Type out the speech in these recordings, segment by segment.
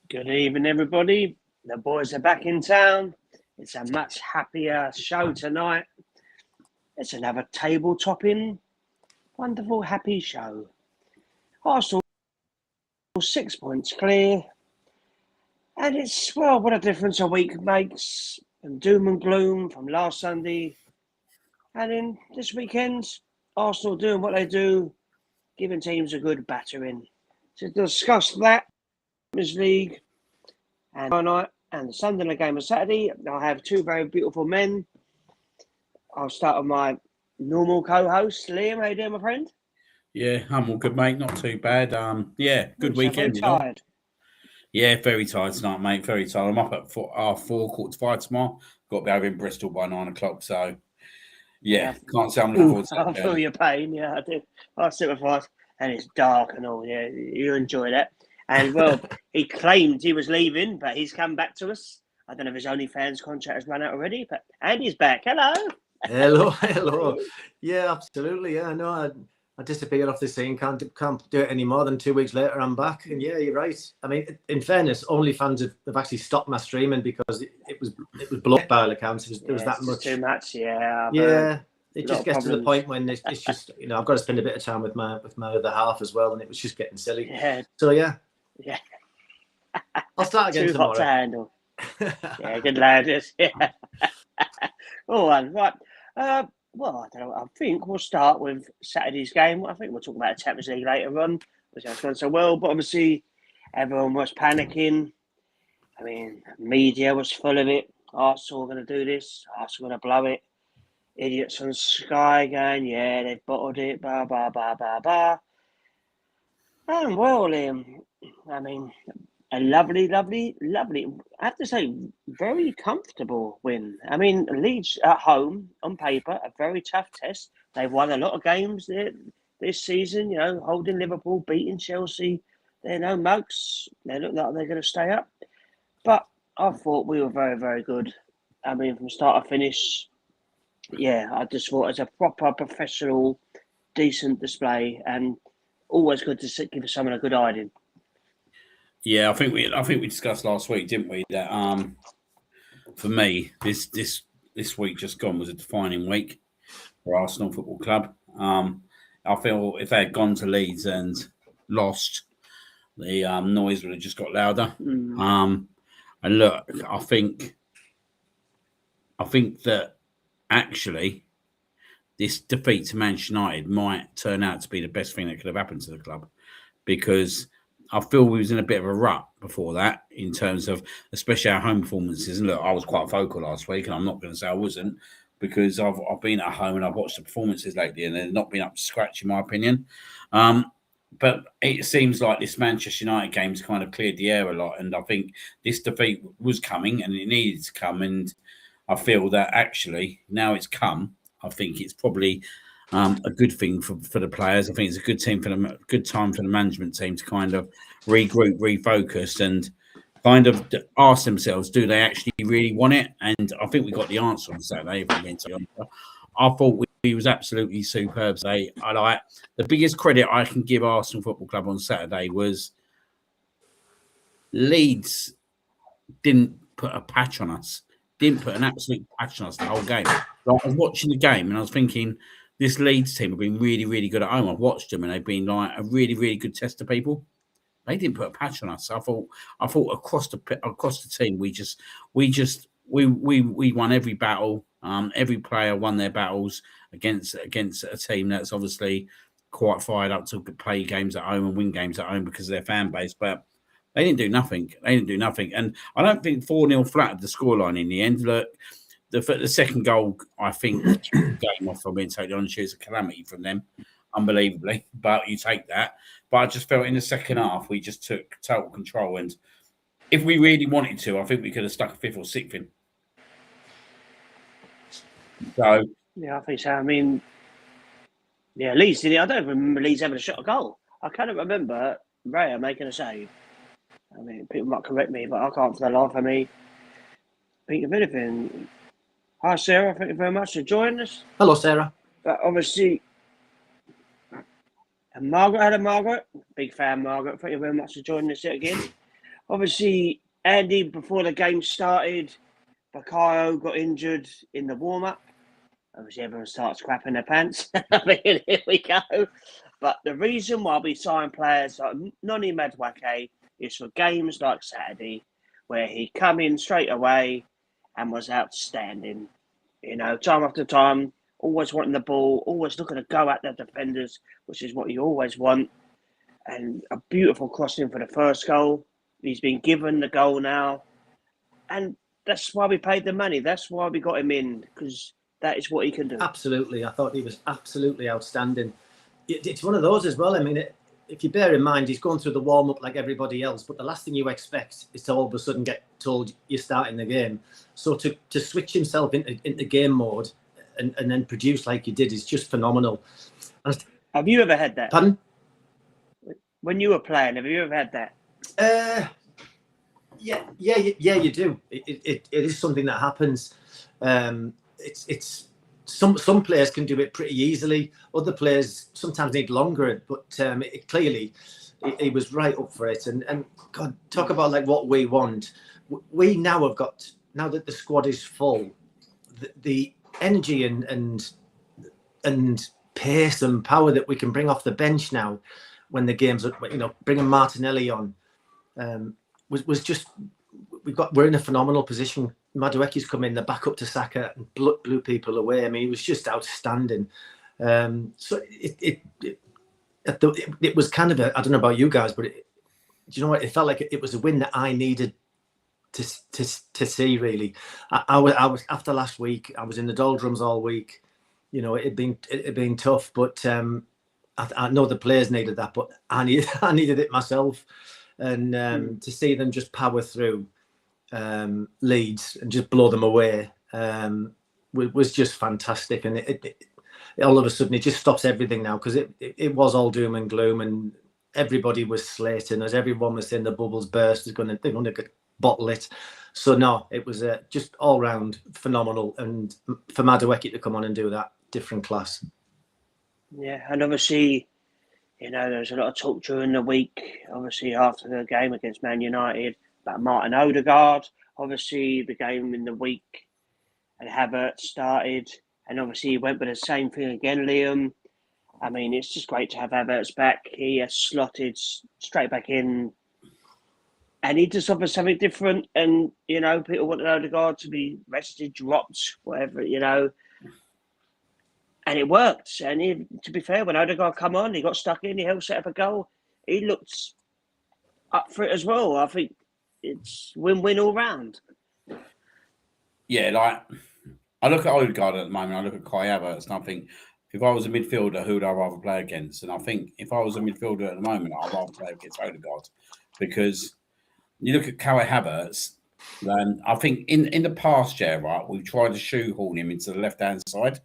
Good evening, everybody. The boys are back in town. It's a much happier show tonight. It's another table-topping, wonderful, happy show. Arsenal 6 points clear. And it's, well, what a difference a week makes. From doom and gloom from last Sunday. And in this weekend, Arsenal doing what they do, giving teams a good battering. To discuss that, Champions League, and tonight and the Sunderland game on Saturday, I have two very beautiful men. I'll start with my normal co-host, Liam. How you doing, my friend? Yeah, I'm all good, mate. Not too bad. Good weekend. Very tired. Yeah, very tired tonight, mate. Very tired. I'm up at 4:30, 4:45 tomorrow. Got to be over in Bristol by 9 o'clock. So, yeah, can't say I'm looking forward to that. I feel your pain. Yeah, I do. I sympathise. And it's dark and all. Yeah, you enjoy that. And, well, he claimed he was leaving, but he's come back to us. I don't know if his OnlyFans contract has run out already, but Andy's back. Hello. Hello. Yeah, absolutely. Yeah, no, I disappeared off the scene. Can't do it anymore. Then 2 weeks later, I'm back. And yeah, you're right. I mean, in fairness, OnlyFans have actually stopped my streaming because it was blocked by all accounts. There was that much. Too much. Yeah. Yeah. It just gets to the point when it's just, I've got to spend a bit of time with my other half as well, and it was just getting silly. Yeah. So yeah. I'll start again tomorrow. Too hot to handle. Yeah, good lad. Yeah. All right. Well, I don't know. I think we'll start with Saturday's game. I think we'll talk about the Champions League later on, which has gone so well. But obviously, everyone was panicking. I mean, media was full of it. Arsenal are going to do this. Arsenal going to blow it. Idiots on Sky going, yeah, they've bottled it. Blah, blah, blah, blah, blah. And well, I mean, a lovely, I have to say, very comfortable win. I mean, Leeds at home, on paper, a very tough test. They've won a lot of games this season, holding Liverpool, beating Chelsea. They're no mugs. They look like they're going to stay up. But I thought we were very, very good. I mean, from start to finish, yeah, I just thought it was a proper, professional, decent display, and always good to give someone a good hiding. Yeah, I think we discussed last week, didn't we? That for me, this week just gone was a defining week for Arsenal Football Club. I feel if they had gone to Leeds and lost, the noise would have just got louder. And look, I think that actually this defeat to Manchester United might turn out to be the best thing that could have happened to the club, because I feel we was in a bit of a rut before that in terms of especially our home performances. And look, I was quite vocal last week, and I'm not going to say I wasn't, because I've been at home and I've watched the performances lately, and they've not been up to scratch in my opinion. But it seems like this Manchester United game's kind of cleared the air a lot, and I think this defeat was coming and it needed to come. And I feel that actually now it's come, I think it's probably a good thing for the players. I think it's a good time for the management team to kind of regroup, refocus, and kind of ask themselves, do they actually really want it? And I think we got the answer on Saturday. I thought we was absolutely superb today. The biggest credit I can give Arsenal Football Club on Saturday was Leeds didn't put a patch on us. Didn't put an absolute patch on us the whole game. Like, I was watching the game and I was thinking, this Leeds team have been really, really good at home. I've watched them and they've been like a really, really good test of people. They didn't put a patch on us. I thought across the team, we won every battle. Every player won their battles against a team that's obviously quite fired up to play games at home and win games at home because of their fan base. But they didn't do nothing. And I don't think 4-0 flattered the scoreline in the end. Look, the second goal, I think, game off, I'm being totally honest, is a calamity from them, unbelievably. But you take that. But I just felt in the second half, we just took total control. And if we really wanted to, I think we could have stuck a fifth or sixth in. So yeah, I think so. I mean, yeah, Leeds did it. I don't remember Leeds having a shot a goal. I cannot remember Raya making a save. I mean, people might correct me, but I can't for the life of me think of anything. Hi, Sarah. Thank you very much for joining us. Hello, Sarah. But obviously, and Margaret, hello, Margaret. Big fan, Margaret. Thank you very much for joining us yet again. Obviously, Andy, before the game started, Bakayo got injured in the warm-up. Obviously, everyone starts crapping their pants. I mean, here we go. But the reason why we sign players like Noni Madueke is for games like Saturday, where he come in straight away and was outstanding. You know, time after time, always wanting the ball, always looking to go at the defenders, which is what you always want. And a beautiful crossing for the first goal. He's been given the goal now. And that's why we paid the money. That's why we got him in, because that is what he can do. Absolutely. I thought he was absolutely outstanding. It's one of those as well. I mean, if you bear in mind, he's going through the warm-up like everybody else, but the last thing you expect is to all of a sudden get told you're starting the game. So to switch himself into game mode and then produce like you did is just phenomenal. Have you ever had that? Pardon? When you were playing, have you ever had that? Yeah, you do. It is something that happens. It's some players can do it pretty easily. Other players sometimes need longer. But clearly, he was right up for it. And God, talk about like what we want. We now have got, now that the squad is full, the energy and pace and power that we can bring off the bench now when the games are, bringing Martinelli on. Was just we're in a phenomenal position. Madueke's come in, the backup to Saka, and blew people away. I mean, he was just outstanding. So it was kind of I don't know about you guys, but do you know what? It felt like it was a win that I needed to see. Really, I was after last week. I was in the doldrums all week. You know, it had been tough, but I know the players needed that, but I needed it myself. And to see them just power through Leeds and just blow them away was just fantastic. And it all of a sudden it just stops everything now, because it was all doom and gloom, and everybody was slating us. Everyone was saying the bubbles burst. They're going to bottle it. So no, it was just all round phenomenal. And for Madueke to come on and do that, different class. Yeah, and obviously, there was a lot of talk during the week, obviously after the game against Man United, about Martin Odegaard. Obviously, the game in the week, and Havertz started, and obviously he went with the same thing again, Liam. I mean, it's just great to have Havertz back. He has slotted straight back in, and he just offers something different. And, people wanted Odegaard to be rested, dropped, whatever, And it worked. And to be fair, when Odegaard come on, he got stuck in, he helped set up a goal. He looked up for it as well. I think it's win-win all round. Yeah, like, I look at Odegaard at the moment, I look at Kai Havertz, and I think, if I was a midfielder, who would I rather play against? And I think if I was a midfielder at the moment, I'd rather play against Odegaard. Because you look at Kai Havertz, and I think in the past year, right, we've tried to shoehorn him into the left-hand side.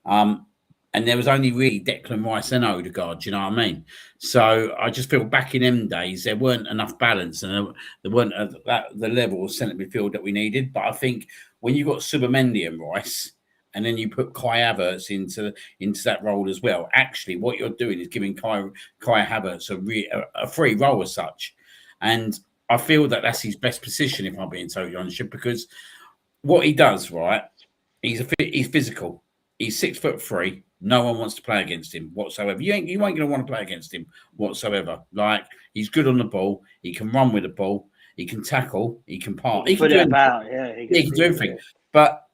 And there was only really Declan Rice and Odegaard, do you know what I mean? So I just feel back in them days, there weren't enough balance, and there weren't the level of centre midfield that we needed. But I think when you've got Subamendi and Rice, and then you put Kai Havertz into that role as well, actually what you're doing is giving Kai Havertz a free role as such. And I feel that that's his best position, if I'm being totally honest, because what he does, right, he's physical. He's 6'3". No one wants to play against him whatsoever. You ain't going to want to play against him whatsoever. Like, he's good on the ball. He can run with the ball. He can tackle. He can pass. He can do about. He can do everything. But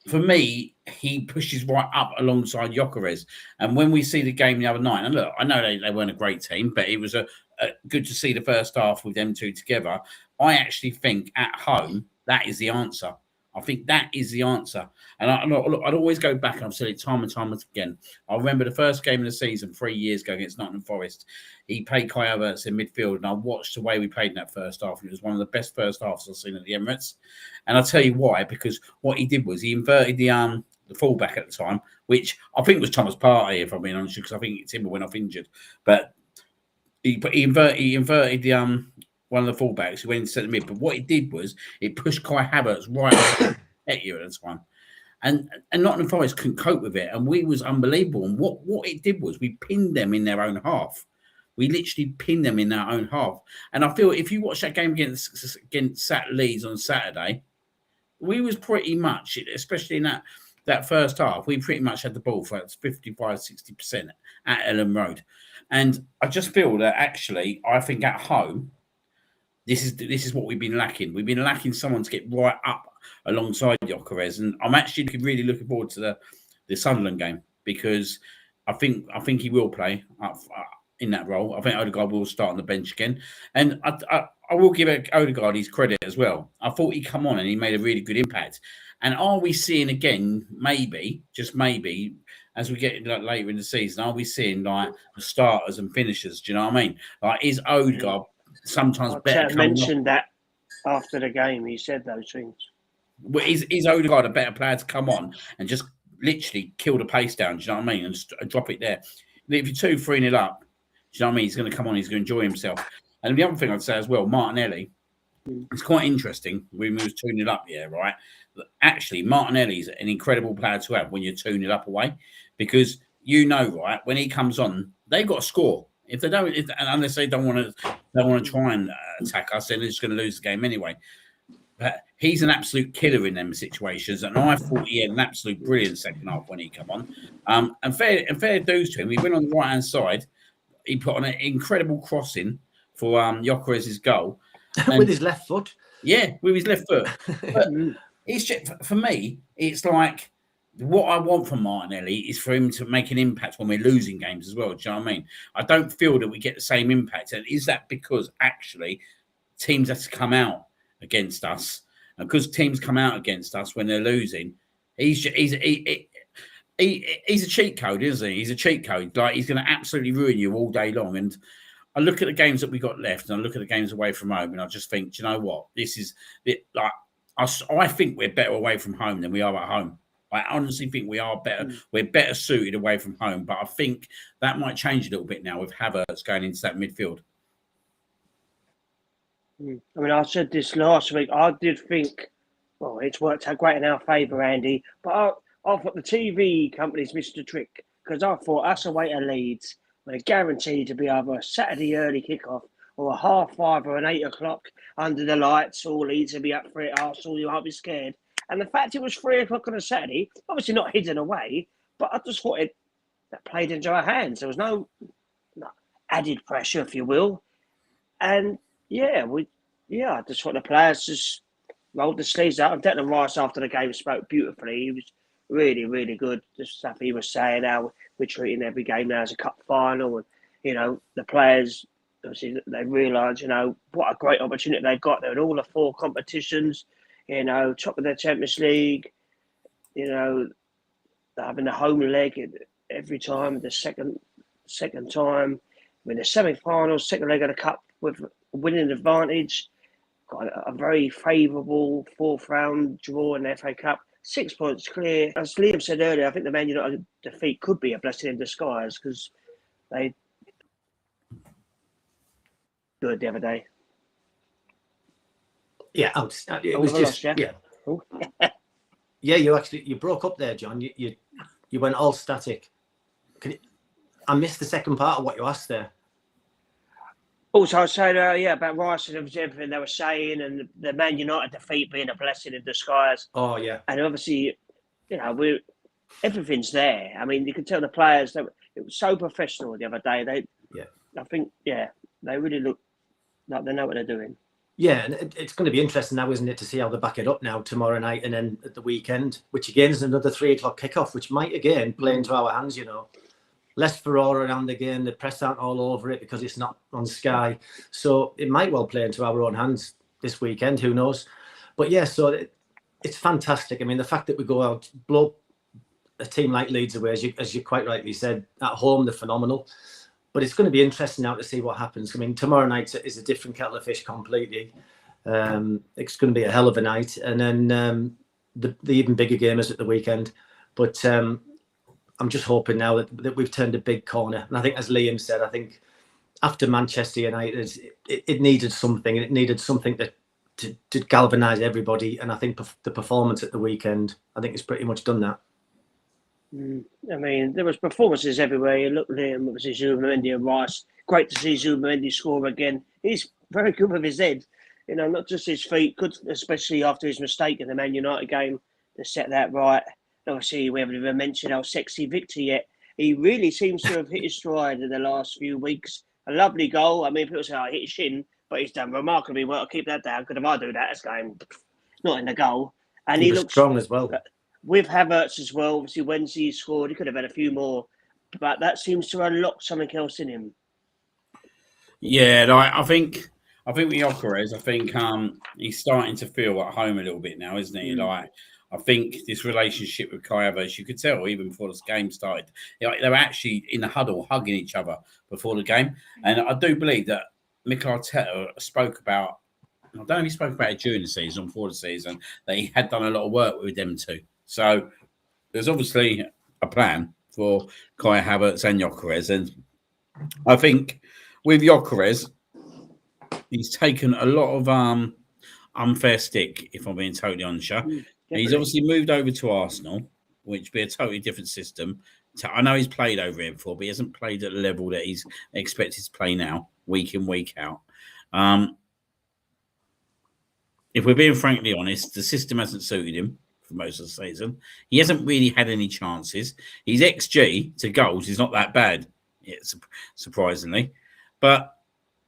for me, he pushes right up alongside Gyökeres. And when we see the game the other night, and look, I know they weren't a great team, but it was a good to see the first half with them two together. I actually think at home that is the answer. I think that is the answer. And I'd always go back, and I've said it time and time again. I remember the first game of the season 3 years ago against Nottingham Forest. He played Kai Havertz in midfield, and I watched the way we played in that first half. It was one of the best first halves I've seen at the Emirates. And I'll tell you why, because what he did was he inverted the fullback at the time, which I think was Thomas Partey, if I'm being honest, because I think Timber went off injured. But he inverted the one of the fullbacks who went into centre mid. But what it did was it pushed Kai Havertz right at you at the time. And Nottingham Forest couldn't cope with it. And we was unbelievable. And what it did was we pinned them in their own half. We literally pinned them in our own half. And I feel if you watch that game against Leeds on Saturday, we was pretty much, especially in that first half, we pretty much had the ball for 55-60% at Elland Road. And I just feel that actually, I think at home, this is what we've been lacking. We've been lacking someone to get right up alongside Gyökeres. And I'm actually really looking forward to the Sunderland game, because I think he will play in that role. I think Odegaard will start on the bench again. And I will give Odegaard his credit as well. I thought he'd come on and he made a really good impact. And are we seeing again, maybe, just maybe, as we get later in the season, are we seeing like the starters and finishers? Do you know what I mean? Like, is Odegaard sometimes better? Chet mentioned that after the game. He said those things. Is Odegaard a better player to come on and just literally kill the pace down? Do you know what I mean? And just drop it there. If you're 2-3-0 up, do you know what I mean? He's going to come on. He's going to enjoy himself. And the other thing I'd say as well, Martinelli, it's quite interesting. We was 2-0 up, yeah, right? But actually, Martinelli's an incredible player to have when you're 2-0 up away, because right, when he comes on, they've got to score. If they don't, unless they don't want to try and attack us, then they're just going to lose the game anyway. But he's an absolute killer in them situations, and I thought he had an absolute brilliant second half when he came on. And fair dues to him. He went on the right hand side. He put on an incredible crossing for Gyökeres' goal with his left foot. Yeah, with his left foot. But it's just, for me, it's like what I want from Martinelli is for him to make an impact when we're losing games as well. Do you know what I mean? I don't feel that we get the same impact. And is that because actually teams have to come out against us? And because teams come out against us when they're losing, he's a cheat code, isn't he? He's a cheat code. Like, he's going to absolutely ruin you all day long. And I look at the games that we got left, and I look at the games away from home, and I just think, do you know what? This is it. Like, I think we're better away from home than we are at home. I honestly think we are better. We're better suited away from home, but I think that might change a little bit now with Havertz going into that midfield. I mean, I said this last week. I did think, well, it's worked out great in our favour, Andy. But I thought the TV companies missed a trick, because I thought us away to Leeds, we're guaranteed to be either a Saturday early kickoff or a 5:30 or an 8 o'clock under the lights. All Leeds will be up for it. Arsenal, you might be scared. And the fact it was 3 o'clock on a Saturday, obviously not hidden away, but I just thought that played into our hands. There was no added pressure, if you will. And I just thought the players just rolled the sleeves out. And Declan Rice after the game spoke beautifully. He was really, really good. The stuff he was saying, how we're treating every game now as a cup final. And, the players, obviously, they realise, what a great opportunity they've got. They're in all the 4 competitions, top of their Champions League, they're having the home leg every time, the second time. I mean, the semi-finals, second leg of the cup with winning advantage. Got a very favourable 4th round draw in the FA Cup. 6 points clear. As Liam said earlier, I think the Man United defeat could be a blessing in disguise, because they good the other day. Yeah, it was just yeah. You broke up there, John. You went all static. I missed the second part of what you asked there. Also, I was saying, about Rice and everything they were saying, and the Man United defeat being a blessing in disguise. Oh, yeah. And obviously, everything's there. I mean, you can tell the players that it was so professional the other day. I think they really look like they know what they're doing. Yeah, and it's going to be interesting now, isn't it, to see how they back it up now tomorrow night and then at the weekend, which again is another 3 o'clock kickoff, which might again play into our hands, Less furore around the game. The press aren't all over it because it's not on Sky. So it might well play into our own hands this weekend. Who knows? But yeah, so it's fantastic. I mean, the fact that we go out, blow a team like Leeds away, as you quite rightly said, at home, they're phenomenal. But it's going to be interesting now to see what happens. I mean, tomorrow night is a different kettle of fish completely. It's going to be a hell of a night. And then the even bigger game is at the weekend. But I'm just hoping now that we've turned a big corner. And I think, as Liam said, I think after Manchester United, it needed something. And it needed something to galvanise everybody. And I think the performance at the weekend, I think it's pretty much done that. I mean, there was performances everywhere. You looked at him, it was Zubimendi and Rice. Great to see Zubimendi score again. He's very good with his head, not just his feet. Good, especially after his mistake in the Man United game to set that right. Obviously, we haven't even mentioned how sexy Victor yet. He really seems to have hit his stride in the last few weeks. A lovely goal. I mean, people say, I hit his shin, but he's done remarkably well to keep that down. Because if I do that, that's going not in the goal. And he was looks strong as well. With Havertz as well. Obviously, Wednesday he scored. He could have had a few more, but that seems to unlock something else in him. Yeah, like, I think with Gyökeres, I think he's starting to feel at home a little bit now, isn't he? Like, I think this relationship with Kai Havertz, you could tell even before this game started, they were actually in the huddle hugging each other before the game. And I do believe that Mikel Arteta spoke about, I don't know if he spoke about it during the season or before the season, that he had done a lot of work with them two. So there's obviously a plan for Kai Havertz and Gyökeres. And I think with Gyökeres, he's taken a lot of unfair stick, if I'm being totally honest. He's obviously moved over to Arsenal, which be a totally different system. I know he's played over here before, but he hasn't played at the level that he's expected to play now, week in, week out. If we're being frankly honest, the system hasn't suited him for most of the season. He hasn't really had any chances. His XG to goals is not that bad, surprisingly. But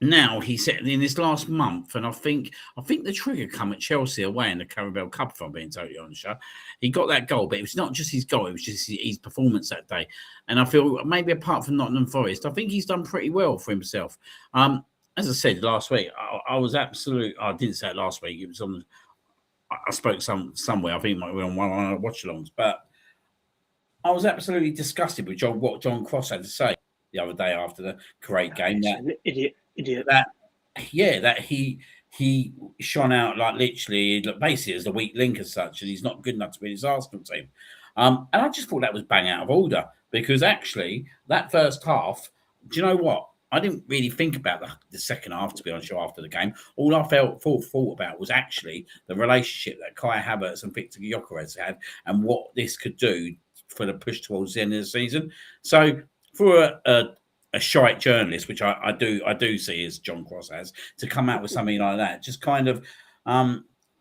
now he's set in this last month, and I think the trigger come at Chelsea away in the Carabao Cup, if I'm being totally honest. He got that goal, but it was not just his goal, it was just his performance that day. And I feel maybe apart from Nottingham Forest, I think he's done pretty well for himself. As I said last week, I was absolute. I didn't say it last week. It was on. I spoke somewhere. I think it might be on one of my watch-alongs, but I was absolutely disgusted with what John Cross had to say the other day after the Kuwait game. That idiot. That he shone out like literally, basically as the weak link as such, and he's not good enough to be in his Arsenal team. And I just thought that was bang out of order because actually that first half, do you know what? I didn't really think about the second half, to be honest, after the game. All I thought about was actually the relationship that Kai Havertz and Victor Gyökeres had and what this could do for the push towards the end of the season. So for a shite journalist, which I do see as John Cross has, to come out with something like that, just kind of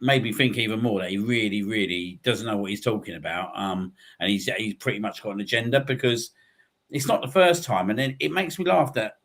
made me think even more that he really, really doesn't know what he's talking about. And he's pretty much got an agenda because it's not the first time. And then it makes me laugh that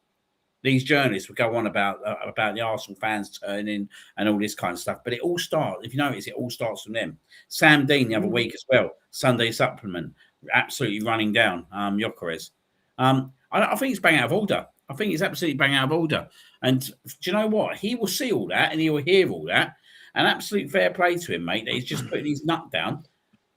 these journalists would go on about the Arsenal fans turning and all this kind of stuff. But it all starts, if you notice, it all starts from them. Sam Dean the other week as well, Sunday Supplement, absolutely running down Gyökeres. I think it's bang out of order. I think it's absolutely bang out of order. And do you know what? He will see all that and he will hear all that. And absolute fair play to him, mate, that he's just putting his nut down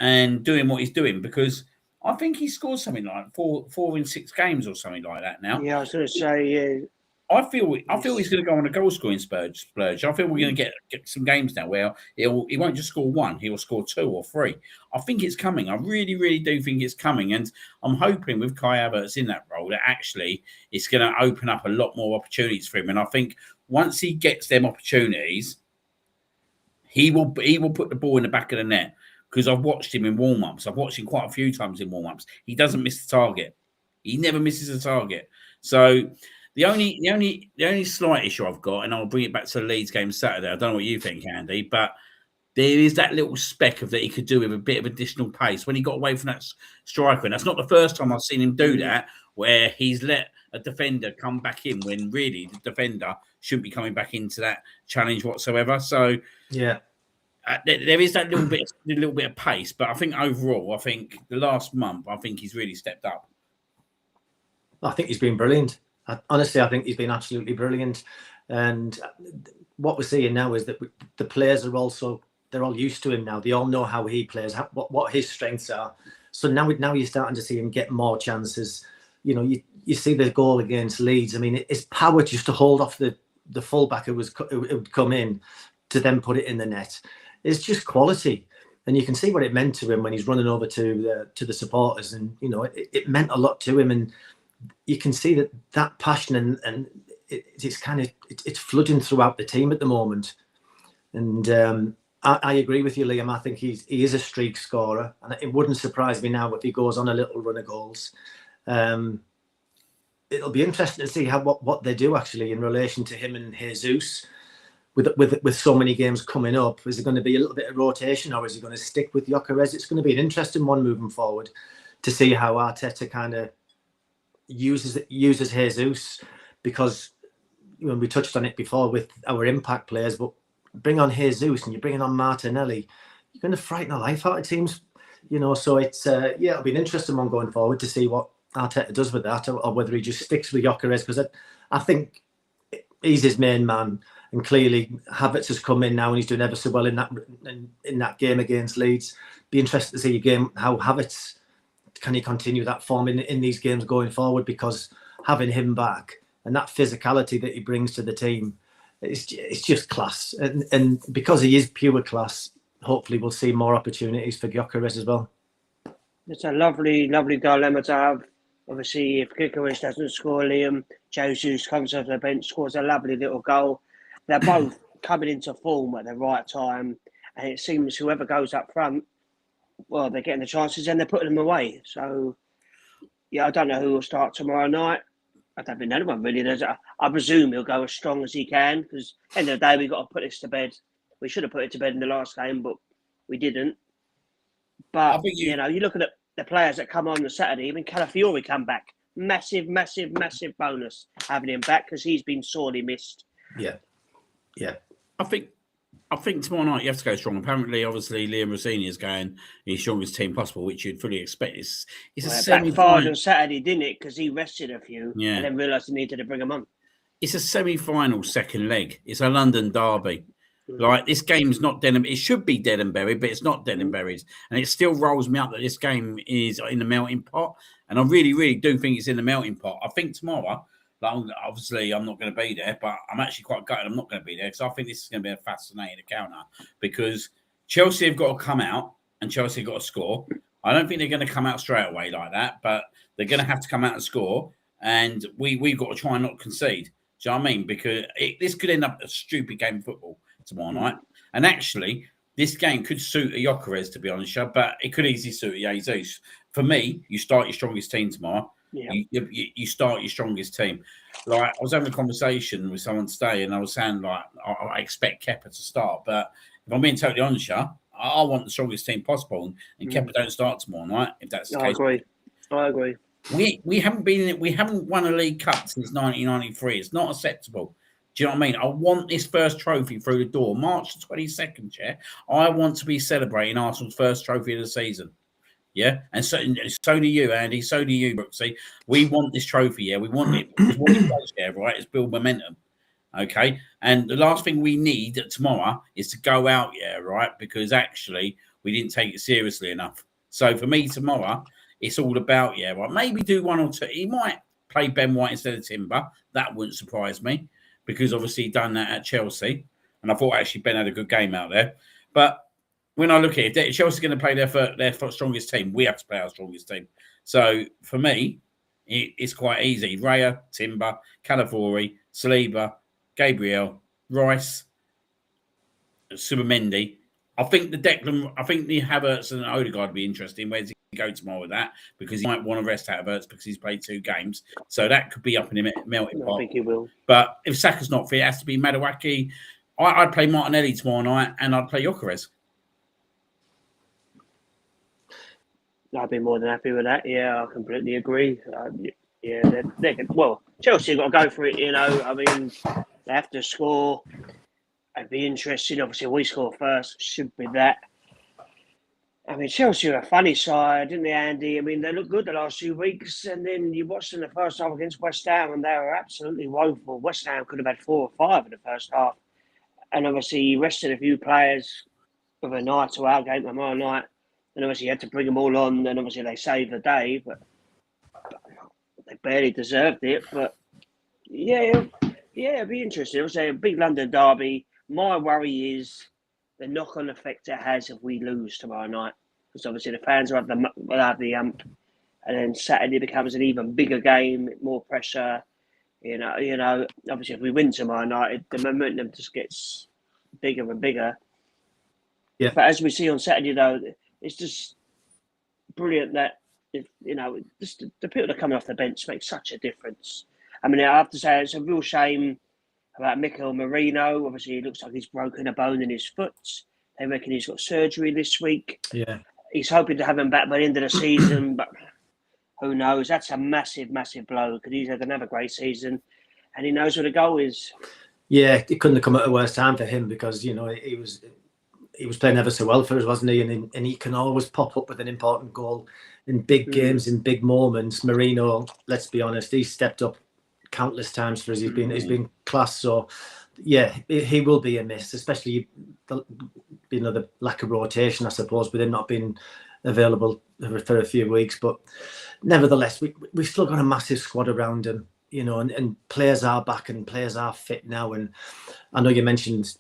and doing what he's doing because I think he scored something like four in 6 games or something like that now. Yeah, I was going to say, yeah. I feel he's going to go on a goal scoring splurge. I feel we're going to get some games now where he won't just score 1, he will score 2 or 3. I think it's coming. I really, really do think it's coming, and I'm hoping with Kai Havertz in that role that actually it's going to open up a lot more opportunities for him. And I think once he gets them opportunities, he will put the ball in the back of the net. Because I've watched him in warm-ups. I've watched him quite a few times in warm-ups. He doesn't miss the target. He never misses a target. So the only slight issue I've got, and I'll bring it back to the Leeds game Saturday. I don't know what you think, Andy, but there is that little speck of that he could do with a bit of additional pace when he got away from that striker. And that's not the first time I've seen him do that, where he's let a defender come back in when really the defender shouldn't be coming back into that challenge whatsoever. So yeah. There is that little bit of pace, but I think overall, I think the last month, I think he's really stepped up. I think he's been brilliant. Honestly, I think he's been absolutely brilliant. And what we're seeing now is that the players are they're all used to him now. They all know how he plays, what his strengths are. So now you're starting to see him get more chances. You know, you see the goal against Leeds. I mean, it's power just to hold off the fullback who would come in to then put it in the net. It's just quality, and you can see what it meant to him when he's running over to the supporters, and you know it meant a lot to him, and you can see that passion and it's flooding throughout the team at the moment, and I agree with you, Liam. I think he is a streak scorer, and it wouldn't surprise me now if he goes on a little run of goals. It'll be interesting to see what they do actually in relation to him and Jesus. With so many games coming up, is there going to be a little bit of rotation, or is he going to stick with Gyökeres? It's going to be an interesting one moving forward to see how Arteta kind of uses Jesus, because we touched on it before with our impact players, but bring on Jesus and you're bringing on Martinelli, you're going to frighten the life out of teams, So it's it'll be an interesting one going forward to see what Arteta does with that, or whether he just sticks with Gyökeres, because I think he's his main man. And clearly, Havertz has come in now, and he's doing ever so well in that game against Leeds. Be interested to see again how Havertz can he continue that form in these games going forward, because having him back and that physicality that he brings to the team, it's just class. And because he is pure class, hopefully we'll see more opportunities for Gyökeres as well. It's a lovely, lovely dilemma to have. Obviously, if Gyökeres doesn't score, Liam, Jesus comes off the bench, scores a lovely little goal. They're both coming into form at the right time, and it seems whoever goes up front, well, they're getting the chances and they're putting them away. So, yeah, I don't know who will start tomorrow night. I don't think anyone really does. I presume he'll go as strong as he can, because at the end of the day, we've got to put this to bed. We should have put it to bed in the last game, but we didn't. But, you look at the players that come on Saturday, even Calafiori come back. Massive, massive, massive bonus having him back, because he's been sorely missed. Yeah. I think tomorrow night you have to go strong. Apparently, obviously, Liam Rossini is going his strongest team possible, which you'd fully expect. It's a semi-final on Saturday, didn't it? Because he rested a few, and then realised he needed to bring them on. It's a semi-final second leg. It's a London derby. Like, this game's not dead. It should be dead and buried, but it's not dead and buried. And it still rolls me up that this game is in the melting pot. And I really, really do think it's in the melting pot. I think tomorrow, obviously, I'm not going to be there, but I'm actually quite gutted I'm not going to be there, because I think this is going to be a fascinating encounter, because Chelsea have got to come out and Chelsea have got to score. I don't think they're going to come out straight away like that, but they're going to have to come out and score, and we've got to try and not concede. Do you know what I mean? Because this could end up a stupid game of football tomorrow night. And actually, this game could suit a Gyökeres, to be honest, but it could easily suit a Jesus. For me, you start your strongest team tomorrow. Yeah. You start your strongest team. Like, I was having a conversation with someone today, and I was saying, like, I expect Kepa to start, but if I'm being totally honest, I want the strongest team possible, and Kepa don't start tomorrow night. If that's the case, I agree. We haven't won a League Cup since 1993. It's not acceptable. Do you know what I mean? I want this first trophy through the door, March the 22nd. Yeah, I want to be celebrating Arsenal's first trophy of the season. Yeah, and so do you, Andy. So do you, Brooksy. We want this trophy. Yeah, we want it. Because what it does, yeah, right, is build momentum. Okay, and the last thing we need tomorrow is to go out, yeah, right, because actually we didn't take it seriously enough. So for me tomorrow, it's all about, yeah, right, maybe do one or two. He might play Ben White instead of Timber. That wouldn't surprise me, because obviously he done that at Chelsea, and I thought actually Ben had a good game out there, but. When I look at it, Chelsea are going to play their strongest team. We have to play our strongest team. So for me, it's quite easy. Raya, Timber, Calafiori, Saliba, Gabriel, Rice, Subamendi. I think the Havertz and Odegaard would be interesting. Where does he go tomorrow with that? Because he might want to rest Havertz because he's played 2 games. So that could be up in the melting pot. I think he will. But if Saka's not fit, it has to be Madueke. I'd play Martinelli tomorrow night, and I'd play Gyökeres. I'd be more than happy with that. Yeah, I completely agree. They're good. Well, Chelsea have got to go for it, I mean, they have to score. It'd be interesting. Obviously, we score first. Should be that. I mean, Chelsea are a funny side, didn't they, Andy? I mean, they look good the last few weeks, and then you watched them the first half against West Ham, and they were absolutely woeful. West Ham could have had 4 or 5 in the first half. And obviously, you rested a few players with a night to our game tomorrow night. And obviously, you had to bring them all on, and obviously, they saved the day, but they barely deserved it. But yeah, it'd be interesting. Obviously, a big London derby. My worry is the knock-on effect it has if we lose tomorrow night, because obviously the fans will have the ump, and then Saturday becomes an even bigger game, more pressure. Obviously, if we win tomorrow night, the momentum just gets bigger and bigger. Yeah. But as we see on Saturday, though, it's just brilliant that just the people that are coming off the bench make such a difference. I mean, I have to say it's a real shame about Mikel Merino. Obviously, he looks like he's broken a bone in his foot. They reckon he's got surgery this week. Yeah. He's hoping to have him back by the end of the season, but who knows? That's a massive, massive blow because he's had another great season and he knows where the goal is. Yeah, it couldn't have come at a worse time for him because, he was playing ever so well for us, wasn't he? And he can always pop up with an important goal in big games, in big moments. Merino, let's be honest, he's stepped up countless times for us. He's been class. So, yeah, he will be a miss, especially the lack of rotation, I suppose, with him not being available for a few weeks. But nevertheless, we've still got a massive squad around him, and players are back and players are fit now. And I know you mentioned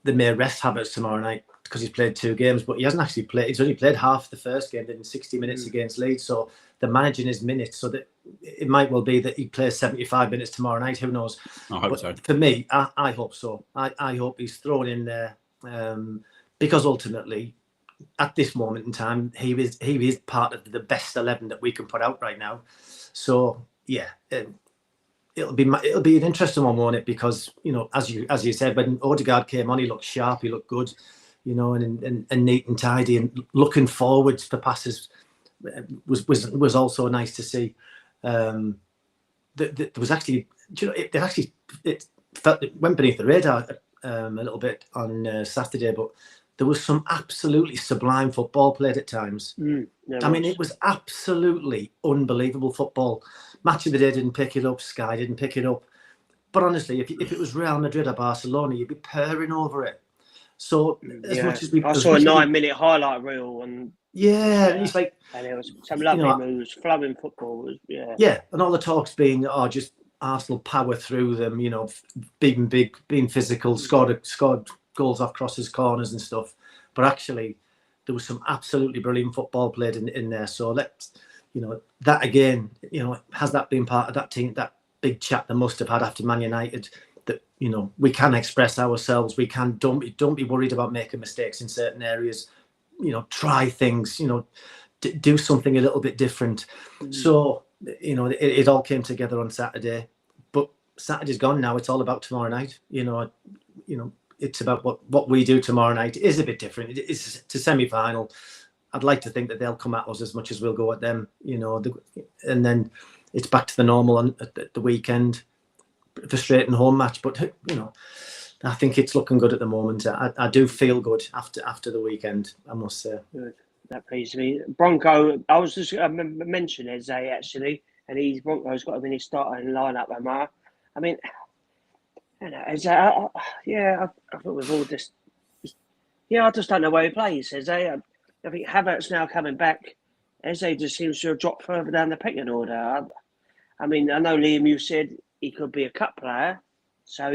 they may rest Havertz tomorrow night because he's played 2 games, but he hasn't actually played. He's only played half the first game, did in 60 minutes against Leeds. So they're managing his minutes, so that it might well be that he plays 75 minutes tomorrow night. Who knows? I hope so. For me, I hope so. I hope he's thrown in there because ultimately, at this moment in time, he is part of the best 11 that we can put out right now. So yeah. It'll be an interesting one, won't it? Because as you said, when Odegaard came on, he looked sharp, he looked good, and neat and tidy, and looking forwards for passes was also nice to see. There was actually, it went beneath the radar a little bit on Saturday, but there was some absolutely sublime football played at times. I mean, it was absolutely unbelievable football. Match of the Day didn't pick it up. Sky didn't pick it up. But honestly, if it was Real Madrid or Barcelona, you'd be purring over it. So as much as I saw a 9-minute highlight reel, and it's like, and it was some lovely moves, flowing football. Yeah, and all the talks being, just Arsenal power through them, being big, being physical, scored goals off crosses, corners, and stuff. But actually, there was some absolutely brilliant football played in there. So let's. That again, has that been part of that team, that big chat they must have had after Man United, that, we can express ourselves. We can, don't be worried about making mistakes in certain areas, try things, do something a little bit different. So, it all came together on Saturday, but Saturday's gone now. It's all about tomorrow night. It's about what we do tomorrow night. It is a bit different. It's a semi-final. I'd like to think that they'll come at us as much as we'll go at them, and then it's back to the normal at the weekend, frustrating home match. But I think it's looking good at the moment. I do feel good after the weekend, I must say. Good. That pleases me. Bronco, I was just mentioning Eze actually, and Bronco's got him in his starting lineup. Omar, I mean, Eze, I thought we've all just I just don't know where he plays. Eze. I think Havertz now coming back. Eze just seems to have dropped further down the pecking order. I mean, I know, Liam, you said he could be a cup player, so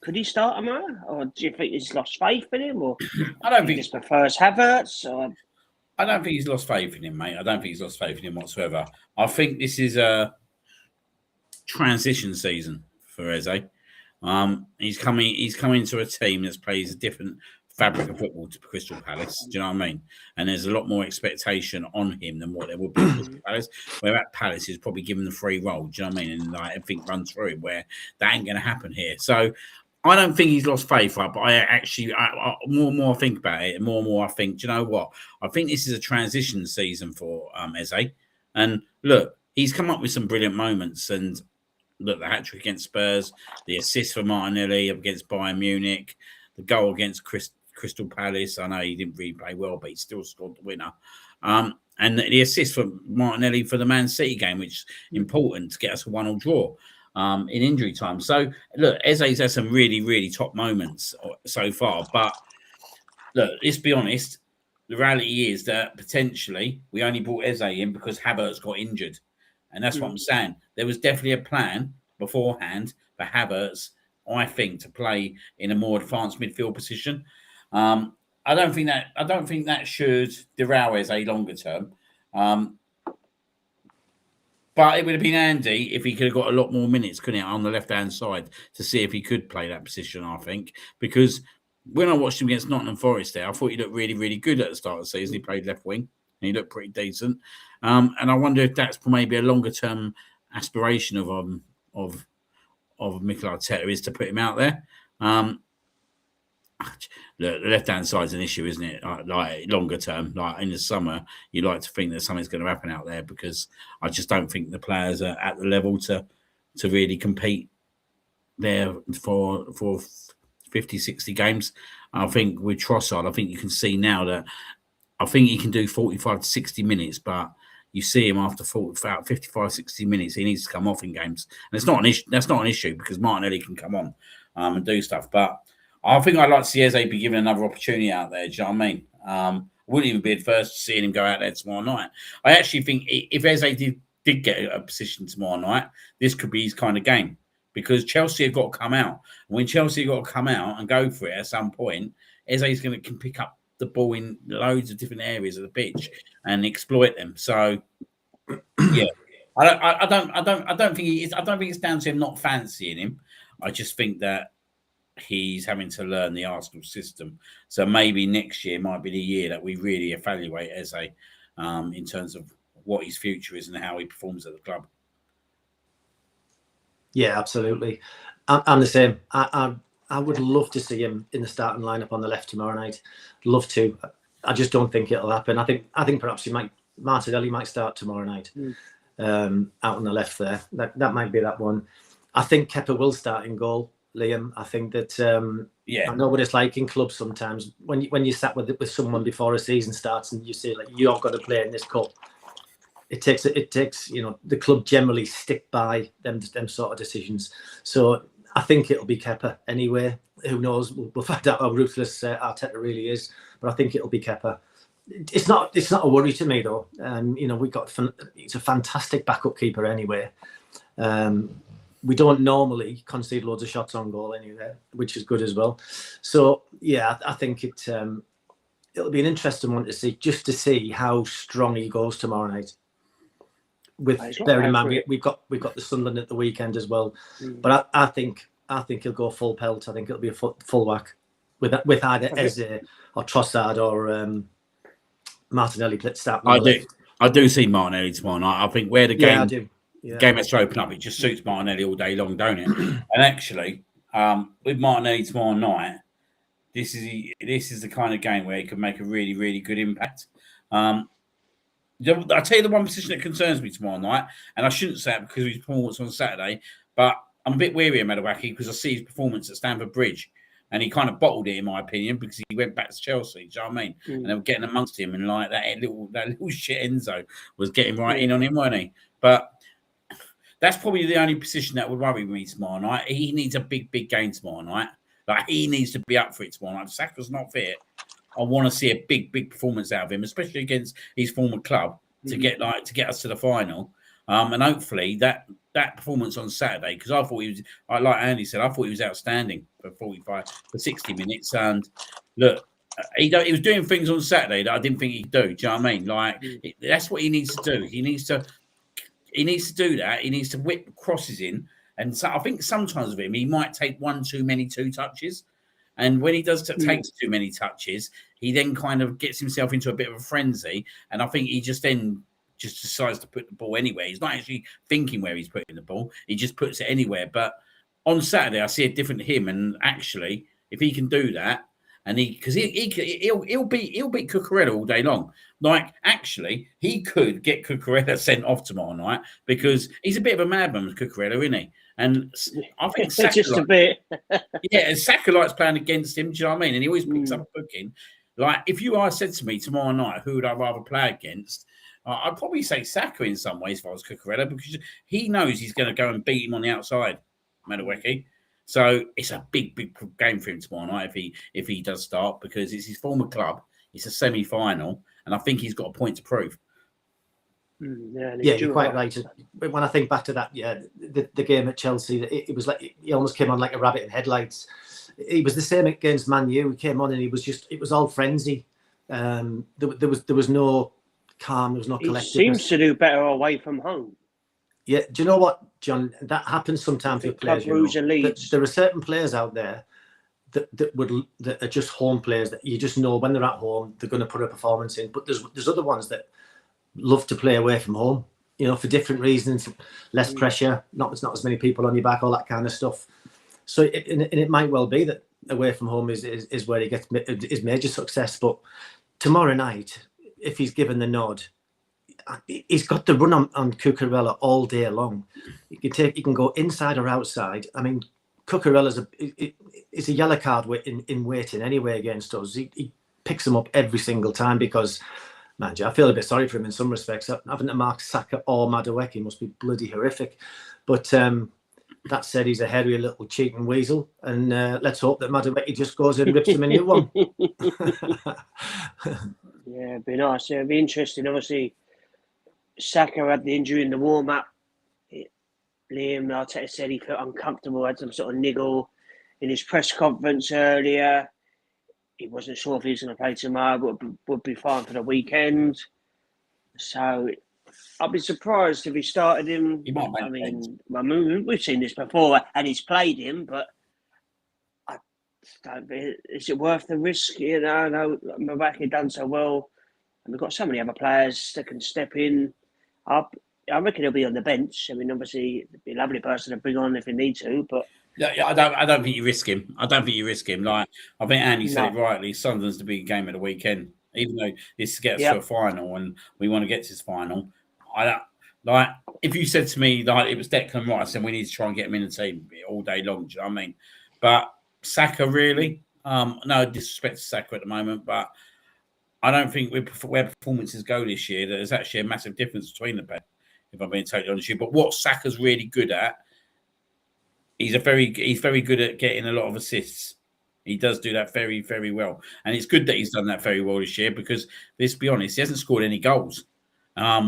could he start him out? Or do you think he's lost faith in him? Or I don't think he just prefers Havertz? Or... I don't think he's lost faith in him, mate. I don't think he's lost faith in him whatsoever. I think this is a transition season for Eze. He's coming into a team that plays a different fabric of football to Crystal Palace. Do you know what I mean? And there's a lot more expectation on him than what there would be at Crystal Palace. Where at Palace, he's probably given the free roll. Do you know what I mean? And everything runs through him. Where that ain't going to happen here. So I don't think he's lost faith, right? But I more and more I think about it, more and more I think, do you know what? I think this is a transition season for Eze. And look, he's come up with some brilliant moments. And look, the hat-trick against Spurs, the assist for Martinelli against Bayern Munich, the goal against Crystal Palace. I know he didn't really play well, but he still scored the winner. And the assist for Martinelli for the Man City game, which is important to get us a 1-1 draw in injury time. So, look, Eze's had some really, really top moments so far. But, look, let's be honest. The reality is that potentially we only brought Eze in because Havertz got injured. And that's what I'm saying. There was definitely a plan beforehand for Havertz, I think, to play in a more advanced midfield position. I don't think that should derail Eze longer term. But it would have been handy if he could have got a lot more minutes, couldn't it, on the left-hand side to see if he could play that position, I think. Because when I watched him against Nottingham Forest there, I thought he looked really, really good at the start of the season. He played left wing and he looked pretty decent. And I wonder if that's maybe a longer term aspiration of Mikel Arteta is to put him out there. The left-hand side's an issue, isn't it? Like longer term, like in the summer, you like to think that something's going to happen out there because I just don't think the players are at the level to really compete there for 50, 60 games. I think with Trossard, I think you can see now that I think he can do 45 to 60 minutes, but you see him after 55, 60 minutes, he needs to come off in games. And it's not an issue. That's not an issue because Martinelli can come on and do stuff. But I think I'd like to see Eze be given another opportunity out there. Do you know what I mean? I wouldn't even be adverse to seeing him go out there tomorrow night. I actually think if Eze did get a position tomorrow night, this could be his kind of game because Chelsea have got to come out. When Chelsea have got to come out and go for it at some point, Eze's can pick up the ball in loads of different areas of the pitch and exploit them. So, yeah, I don't think it's down to him not fancying him. I just think that he's having to learn the Arsenal system. So maybe next year might be the year that we really evaluate Eze in terms of what his future is and how he performs at the club. Yeah, absolutely. I'm the same. I would love to see him in the starting lineup on the left tomorrow night. Love to. I just don't think it'll happen. I think perhaps Martinelli might start tomorrow night out on the left there. That might be that one. I think Kepa will start in goal, Liam. I think that I know what it's like in clubs sometimes when you sat with someone before a season starts and you say like you're going to play in this cup. It takes the club generally stick by them sort of decisions. So I think it'll be Kepa anyway. Who knows? We'll find out how ruthless Arteta really is. But I think it'll be Kepa. It's not a worry to me though. It's a fantastic backup keeper anyway. We don't normally concede loads of shots on goal anyway, which is good as well. So yeah, I think it'll be an interesting one to see how strong he goes tomorrow night. With bearing in mind we've got the Sunderland at the weekend as well, but I think he'll go full pelt. I think it'll be a full whack with either Eze or Trossard or Martinelli starting. I do see Martinelli tomorrow night. I think where the game game has to open up, it just suits Martinelli all day long, don't it? And actually, with Martinelli tomorrow night, this is the kind of game where he can make a really, really good impact. I'll tell you the one position that concerns me tomorrow night, and I shouldn't say it because of his performance on Saturday, but I'm a bit weary of Madawaki because I see his performance at Stamford Bridge, and he kind of bottled it, in my opinion, because he went back to Chelsea. Do you know what I mean? And they were getting amongst him, and like that little shit Enzo was getting right in on him, wasn't he? But that's probably the only position that would worry me tomorrow night. He needs a big, big game tomorrow night. Like he needs to be up for it tomorrow night. If Saka's not fit, I want to see a big, big performance out of him, especially against his former club, to get us to the final. And hopefully that performance on Saturday, because I thought he was, like Andy said, I thought he was outstanding for 60 minutes. And look, he was doing things on Saturday that I didn't think he'd do. Do you know what I mean? Like that's what he needs to do. He needs to do that. He needs to whip crosses in. And so I think sometimes with him, he might take one too many 2 touches. And when he does take too many touches, he then kind of gets himself into a bit of a frenzy. And I think he just decides to put the ball anywhere. He's not actually thinking where he's putting the ball. He just puts it anywhere. But on Saturday, I see a different him. And actually, if he can do that, and he'll beat Cucurella all day long. Like, actually, he could get Cucurella sent off tomorrow night because he's a bit of a madman, Cucurella, isn't he? And I think Saka just a bit. and Saka likes playing against him. Do you know what I mean? And he always picks up a booking. Like, if you said to me tomorrow night, who would I rather play against? I'd probably say Saka in some ways if I was Cucurella because he knows he's going to go and beat him on the outside, Madueke. So it's a big, big game for him tomorrow night if he does start because it's his former club. It's a semi-final, and I think he's got a point to prove. Yeah, you're quite right. When I think back to that, the game at Chelsea, it was like he almost came on like a rabbit in headlights. He was the same against Man U. He came on and it was all frenzy. There was no calm. There was no collectiveness. He seems to do better away from home. Yeah, do you know what, John? That happens sometimes with players. There are certain players out there that are just home players that you just know when they're at home they're going to put a performance in. But there's other ones that love to play away from home, you know, for different reasons, less pressure, not as many people on your back, all that kind of stuff. So it might well be that away from home is where he gets his major success. But tomorrow night, if he's given the nod, he's got to run on Cucurella all day long. He can go inside or outside. I mean, Cucurella's is a yellow card in waiting anyway against us. He picks them up every single time because, man, I feel a bit sorry for him in some respects. Having to mark Saka or Madueke must be bloody horrific. But that said, he's a hairy little cheating weasel, and let's hope that Madueke just goes and rips him a new one. Yeah, it'd be nice. Yeah, it'd be interesting. Obviously, Saka had the injury in the warm-up. Liam Arteta said he felt uncomfortable, had some sort of niggle in his press conference earlier. He wasn't sure if he was going to play tomorrow, but would be fine for the weekend. So I'd be surprised if he started him. He might make we've seen this before, and he's played him, but I don't. Is it worth the risk? You know, I know Madueke done so well, and we've got so many other players that can step in. I reckon he'll be on the bench. I mean, obviously, it'd be a lovely person to bring on if you need to, but yeah, I don't think you risk him. I don't think you risk him. Like I think Andy said it rightly. Sunderland's the big game of the weekend. Even though this gets to a final and we want to get to this final, I don't like. If you said to me like it was Declan Rice, then we need to try and get him in the team all day long. Do you know what I mean? But Saka, really, no disrespect to Saka at the moment, but I don't think where performances go this year, there's actually a massive difference between the pair. If I'm being totally honest with you, but what Saka's really good at, he's very good at getting a lot of assists. He does do that very, very well, and it's good that he's done that very well this year because let's be honest, he hasn't scored any goals,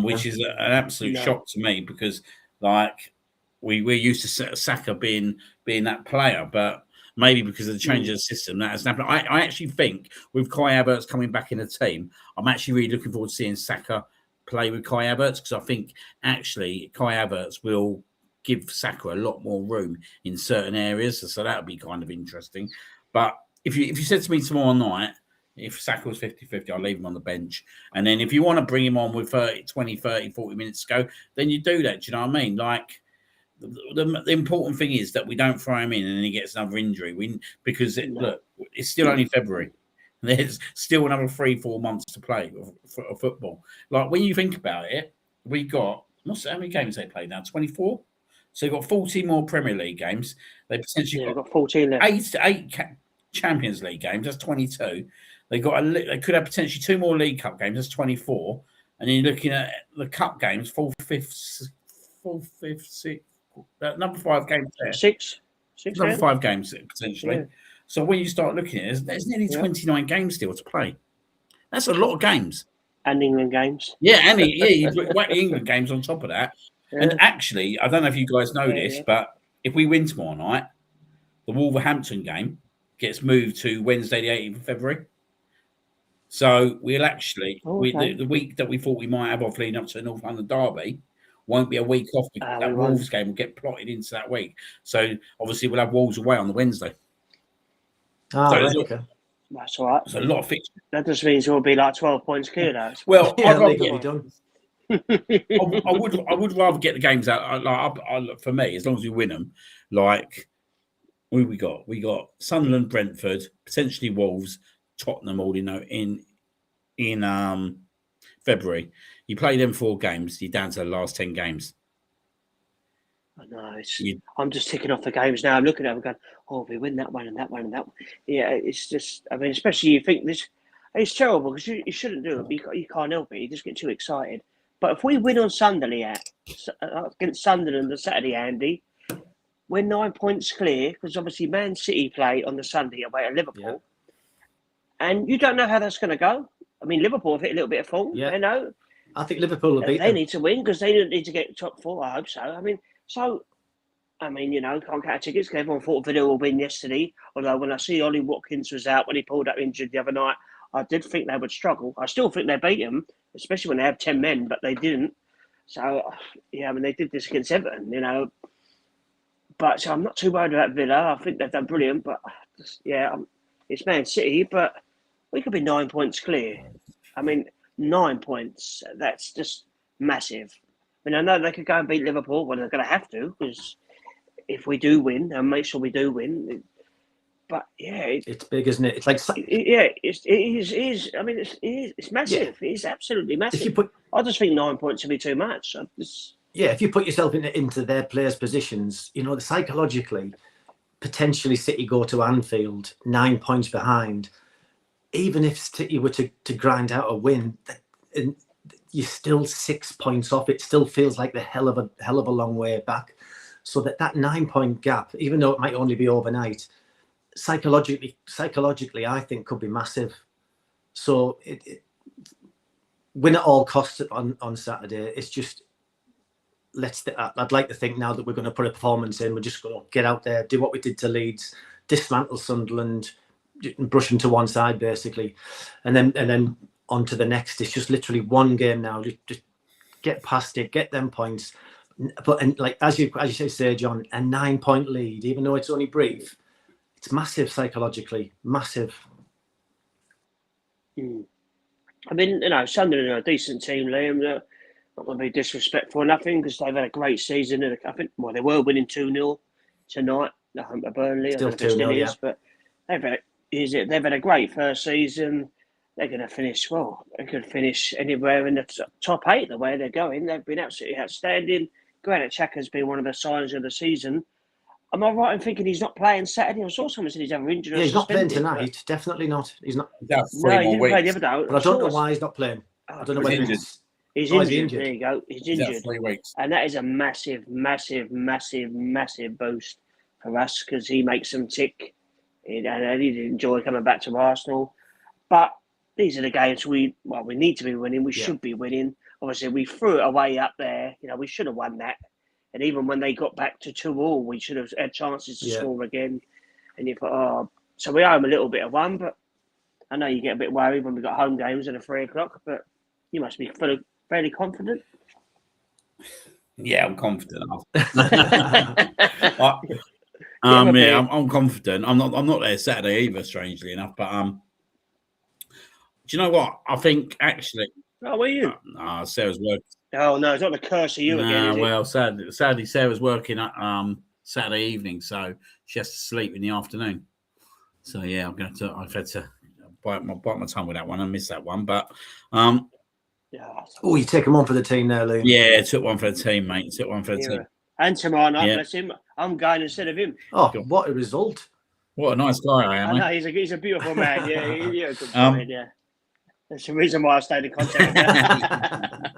which is an absolute shock to me because like we're used to Saka being that player, but maybe because of the change of the system that hasn't happened. I actually think with Kai Havertz coming back in the team, I'm actually really looking forward to seeing Saka play with Kai Havertz because I think actually Kai Havertz will give Saka a lot more room in certain areas, so that would be kind of interesting. But if you said to me tomorrow night, if Saka was 50-50, I'll leave him on the bench. And then if you want to bring him on with 20, 30, 40 minutes to go, then you do that. Do you know what I mean? Like, the important thing is that we don't throw him in and then he gets another injury. Because look, it's still only February. There's still another 3-4 months to play of football. Like when you think about it, we got how many games they played now? 24. So you've got 14 more Premier League games. They potentially got 14 left. eight Champions League games. That's 22. They could have potentially 2 more League Cup games. That's 24. And then you're looking at the Cup games, 4th, 5th, 6th. Number 5 games there. Six number 5 games potentially. Yeah. So when you start looking at it, there's nearly 29 games still to play. That's a lot of games. And England games. Yeah, and you whack the England games on top of that. Yeah. And actually, I don't know if you guys know this, but if we win tomorrow night, the Wolverhampton game gets moved to Wednesday, the 18th of February. So we'll actually, the week that we thought we might have off leading up to the North London derby won't be a week off because that Wolves game will get plotted into that week. So obviously we'll have Wolves away on the Wednesday. Okay. That's all right. There's a lot of fixtures. That just means we'll be like 12 points clear now. Well, yeah, I would rather get the games out. For me, as long as we win them, like who we got? We got Sunderland, Brentford, potentially Wolves, Tottenham, all in February. You play them 4 games, you're down to the last 10 games. I know. I'm just ticking off the games now. I'm looking at them going, if we win that one and that one and that one. Yeah, it's just, I mean, especially you think this, it's terrible because you shouldn't do it, but you can't help it. You just get too excited. But if we win on Sunday against Sunderland on Saturday, Andy, we're 9 points clear because obviously Man City play on the Sunday away at Liverpool. Yeah. And you don't know how that's going to go. I mean, Liverpool have hit a little bit of form, you know. I think Liverpool will beat them. They need to win because they need to get top 4. I hope so. I mean, you know, can't catch tickets because everyone thought Villa will win yesterday. Although when I see Ollie Watkins was out when he pulled up injured the other night, I did think they would struggle. I still think they beat them, especially when they have 10 men, but they didn't. So, yeah, I mean, they did this against Everton, you know. But so I'm not too worried about Villa. I think they've done brilliant, but it's Man City, but we could be 9 points clear. I mean, 9 points, that's just massive. I mean, I know they could go and beat Liverpool, well, they're going to have to, because if we do win, and make sure we do win, but it's big, isn't it? It's like it is. I mean, it's massive. Yeah. It's absolutely massive. I just think 9 points would be too much. If you put yourself into their players' positions, psychologically, potentially City go to Anfield 9 points behind. Even if City were to grind out a win, you're still 6 points off. It still feels like the hell of a long way back. So that 9 point gap, even though it might only be overnight, psychologically, I think could be massive. So win at all costs on Saturday. It's just I'd like to think now that we're going to put a performance in. We're just going to get out there, do what we did to Leeds, dismantle Sunderland, brush them to one side basically, and then on to the next. It's just literally one game now. Just get past it, get them points. But as you say, John, a 9 point lead, even though it's only brief. It's massive psychologically, massive. I mean, Sunderland are a decent team, Liam. They're not going to be disrespectful or nothing because they've had a great season. And I think, they were winning 2-0 tonight at Burnley. Still 2-0, yeah. But they've had a great first season. They're going to finish, they could finish anywhere in the top 8 the way they're going. They've been absolutely outstanding. Granit Xhaka's been one of the signs of the season. Am I right in thinking he's not playing Saturday? I saw someone said he's ever injured. Yeah, he's not playing tonight. Definitely not. He's not. No, he didn't play the other day. But I don't know why he's not playing. I don't know whether he's injured. There you go. He's injured. Yeah, 3 weeks. And that is a massive, massive, massive, massive boost for us because he makes them tick. And he did enjoy coming back to Arsenal. But these are the games we need to be winning. We should be winning. Obviously, we threw it away up there. We should have won that. And even when they got back to 2-2, we should have had chances to score again. And you thought, so we owe them a little bit of one, but I know you get a bit worried when we've got home games at 3 o'clock, but you must be fairly confident. Yeah, I'm confident. I'm confident. I'm not there Saturday either, strangely enough. But do you know what? I think actually. Oh, were you? Sarah's working. Oh no, it's not the curse of you again. Is it? Well, sadly, Sarah's working Saturday evening, so she has to sleep in the afternoon. So yeah, I've had to bite my tongue with that one. I missed that one, but you take him on for the team there, Liam. Yeah, took one for the team, mate. Took one for the team. And tomorrow night, bless him, I'm going instead of him. Oh, what a result! What a nice guy I am. I know he's a beautiful man. Yeah, you're a good man. Yeah, that's the reason why I stayed in contact with him.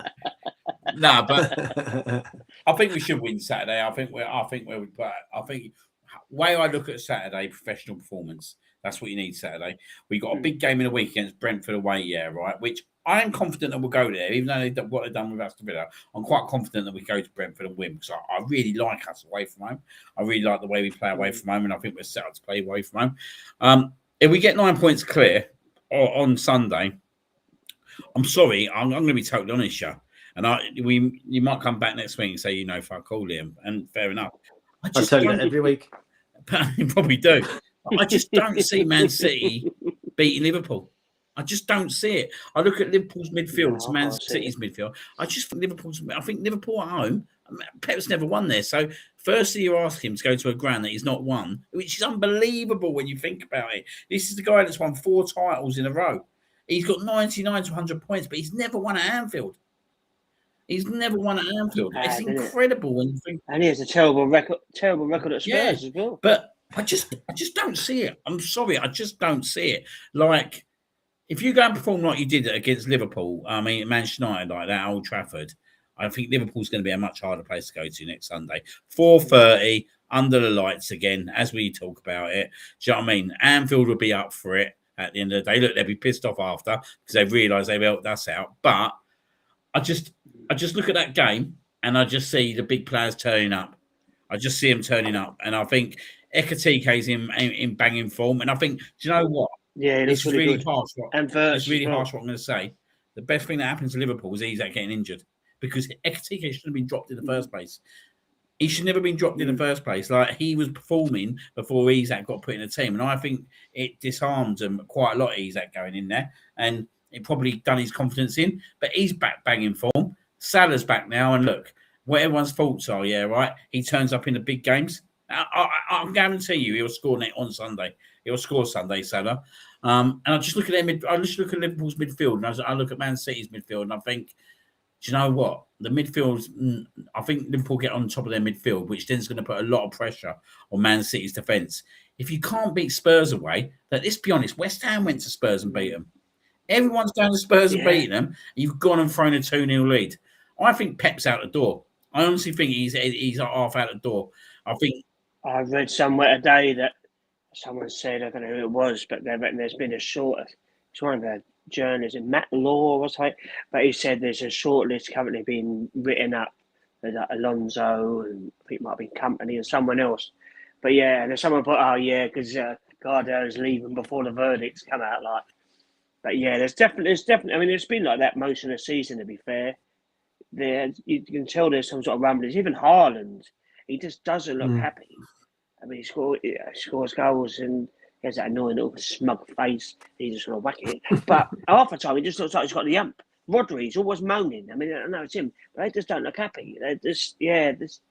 No, but I think we should win Saturday. I think way I look at Saturday, professional performance. That's what you need Saturday. We got a big game in the week against Brentford away, right? Which I am confident that we'll go there, even though what they've done with Aston Villa. I'm quite confident that we go to Brentford and win because I really like us away from home. I really like the way we play away from home, and I think we're set up to play away from home. If we get 9 points clear on Sunday, I'm sorry, I'm going to be totally honest, yeah. And you might come back next week and say, fuck all, Liam, and fair enough. I tell you that every week. You probably do. I just don't see Man City beating Liverpool. I just don't see it. I look at Liverpool's midfield to Man City's midfield. I just think Liverpool at home, Pep's never won there. So firstly, you ask him to go to a ground that he's not won, which is unbelievable when you think about it. This is the guy that's won 4 titles in a row. He's got 99 to 100 points, but he's never won at Anfield. He's never won at Anfield. It's incredible when you think. And he has a terrible record at Spurs as well. But I just don't see it. I'm sorry, I just don't see it. Like, if you go and perform like you did against Liverpool, Manchester United, like that, Old Trafford, I think Liverpool's going to be a much harder place to go to next Sunday. 4:30 under the lights again, as we talk about it. Do you know what I mean? Anfield will be up for it at the end of the day. Look, they'll be pissed off after because they've realised they've helped us out. But I just look at that game and I just see the big players turning up. I just see them turning up. And I think Ekatike's in banging form. And I think, do you know what? Yeah, it's really harsh. It's really harsh what I'm going to say. The best thing that happens to Liverpool is he's getting injured because Ekatike shouldn't have been dropped in the first place. he should never been dropped in the first place. Like, he was performing before Isak got put in the team, and I think it disarmed him quite a lot. Isak going in there, and it probably done his confidence in. But he's back banging form. Salah's back now, and look, what everyone's thoughts are, yeah, right. He turns up in the big games. I guarantee you, he'll score on Sunday. He'll score Sunday, Salah. And I just look at I just look at Liverpool's midfield, and I look at Man City's midfield, and I think, do you know what? The midfield, I think Liverpool get on top of their midfield, which then is going to put a lot of pressure on Man City's defence. If you can't beat Spurs away, let's be honest, West Ham went to Spurs and beat them. Everyone's going to Spurs and beating them. You've gone and thrown a 2-0 lead. I think Pep's out the door. I honestly think he's half out the door. I read somewhere today that someone said, I don't know who it was, but they reckon there's been it's one of the journalists, Matt Law or something, but he said there's a short list currently being written up with Alonso, and I think it might have been Company and someone else. But yeah, and someone put, because Gardner's leaving before the verdicts come out. Like, but yeah, there's definitely. I mean, it's been like that most of the season. To be fair, you can tell there's some sort of rumblings. Even Haaland, he just doesn't look happy. I mean, he scores goals and he has that annoying little smug face. He just want to whack it. But half the time, he just looks like he's got the hump. Rodri's always moaning. I mean, I know it's him, but they just don't look happy. There's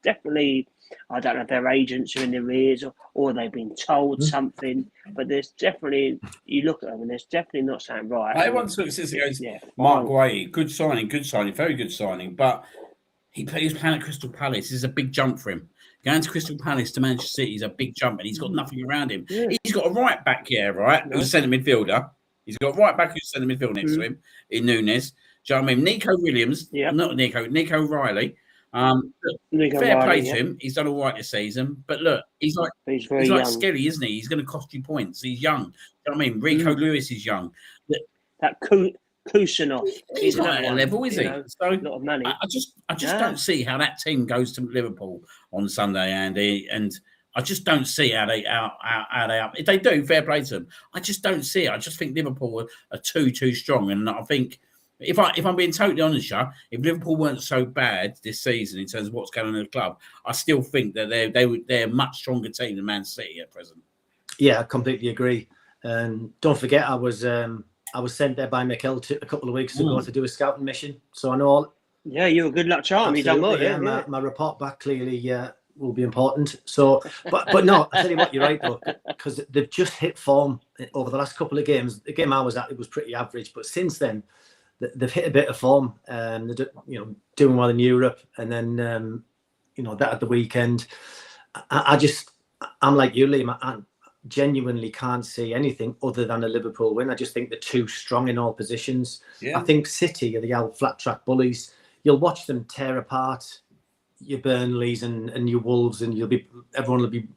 definitely, I don't know if their agents are in their ears or they've been told something, but there's definitely, you look at them and there's definitely not something right. Everyone looks at this and goes, Mark Guay, good signing, very good signing, but he's playing at Crystal Palace. This is a big jump for him. Going to Crystal Palace to Manchester City is a big jump, and he's got nothing around him. Yeah. He's got a right back here, right? Who's a centre midfielder. He's got a right back who's a centre midfielder next to him in Nunes. Do you know what I mean? Nico Williams, not Nico Riley. Fair play to him. He's done all right this season. But look, he's like Skelly, isn't he? He's going to cost you points. He's young. Do you know what I mean? Rico Lewis is young. That Kusanov. He's not at a level, is he? So a lot of money. I just don't see how that team goes to Liverpool on Sunday, Andy, and I just don't see how they if they do, fair play to them. I just don't see it. I just think Liverpool are too strong, and I think if I'm being totally honest, if Liverpool weren't so bad this season in terms of what's going on in the club, I still think that they're a much stronger team than Man City at present. Yeah, I completely agree. And don't forget, I was sent there by Mikel a couple of weeks ago to do a scouting mission. So I know. Yeah, you're a good luck charm. You done well, yeah. My report back clearly will be important. So, but no, I tell you what, you're right though, because they've just hit form over the last couple of games. The game I was at, it was pretty average, but since then, they've hit a bit of form. They're doing well in Europe, and then that at the weekend. I'm like you, Liam. I genuinely can't see anything other than a Liverpool win. I just think they're too strong in all positions. Yeah. I think City are the old flat track bullies. You'll watch them tear apart your Burnleys and your Wolves, and everyone will be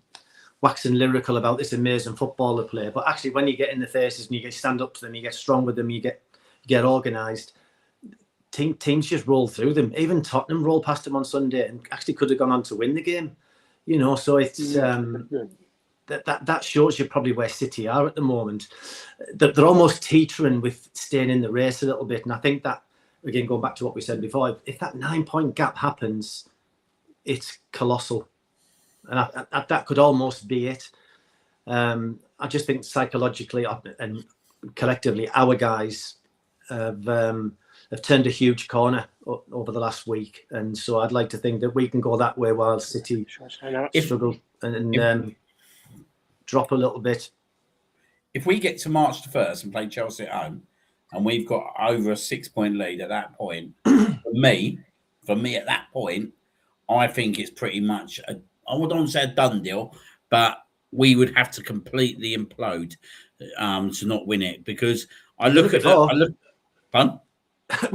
waxing lyrical about this amazing footballer player. But actually, when you get in the faces and you stand up to them, you get strong with them, you get organised. Teams just roll through them. Even Tottenham rolled past them on Sunday and actually could have gone on to win the game. So it's that shows you probably where City are at the moment. They're almost teetering with staying in the race a little bit, and I think that, again, going back to what we said before, if that 9-point gap happens, it's colossal, and that could almost be it. I just think psychologically and collectively, our guys have turned a huge corner over the last week, and so I'd like to think that we can go that way while City struggle and drop a little bit. If we get to March the 1st and play Chelsea at home, and we've got over a 6-point lead at that point, for me at that point, I think it's pretty much I wouldn't say a done deal, but we would have to completely implode to not win it, because We've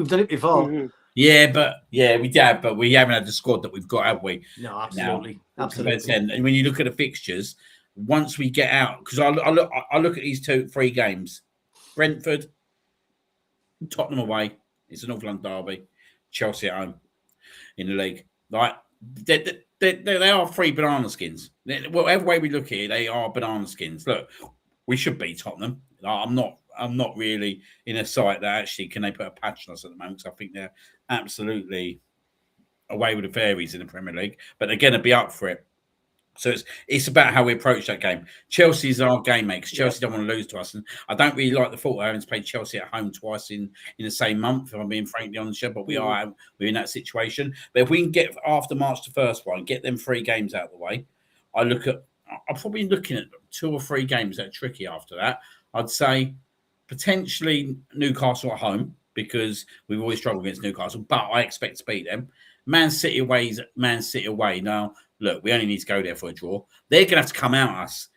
done it before. Mm-hmm. Yeah, we have, but we haven't had the squad that we've got, have we? No, absolutely. Now, absolutely. And when you look at the fixtures, once we get out, because I look at these 3 games: Brentford, Tottenham away, it's an North London derby, Chelsea at home in the league. Like they are 3 banana skins. Whatever way we look here, they are banana skins. Look, we should beat Tottenham. I'm not really in a sight that actually can they put a patch on us at the moment, because I think they're absolutely away with the fairies in the Premier League, but they're going to be up for it. So it's about how we approach that game. Chelsea's our game, mate, because Chelsea don't want to lose to us. And I don't really like the thought of having to play Chelsea at home twice in the same month, if I'm being frankly honest, but we're in that situation. But if we can get after March the 1st one, get them 3 games out of the way, I'm probably looking at 2 or 3 games that are tricky after that. I'd say potentially Newcastle at home, because we've always struggled against Newcastle, but I expect to beat them. Man City away is Man City away. Now, look, we only need to go there for a draw. They're going to have to come out us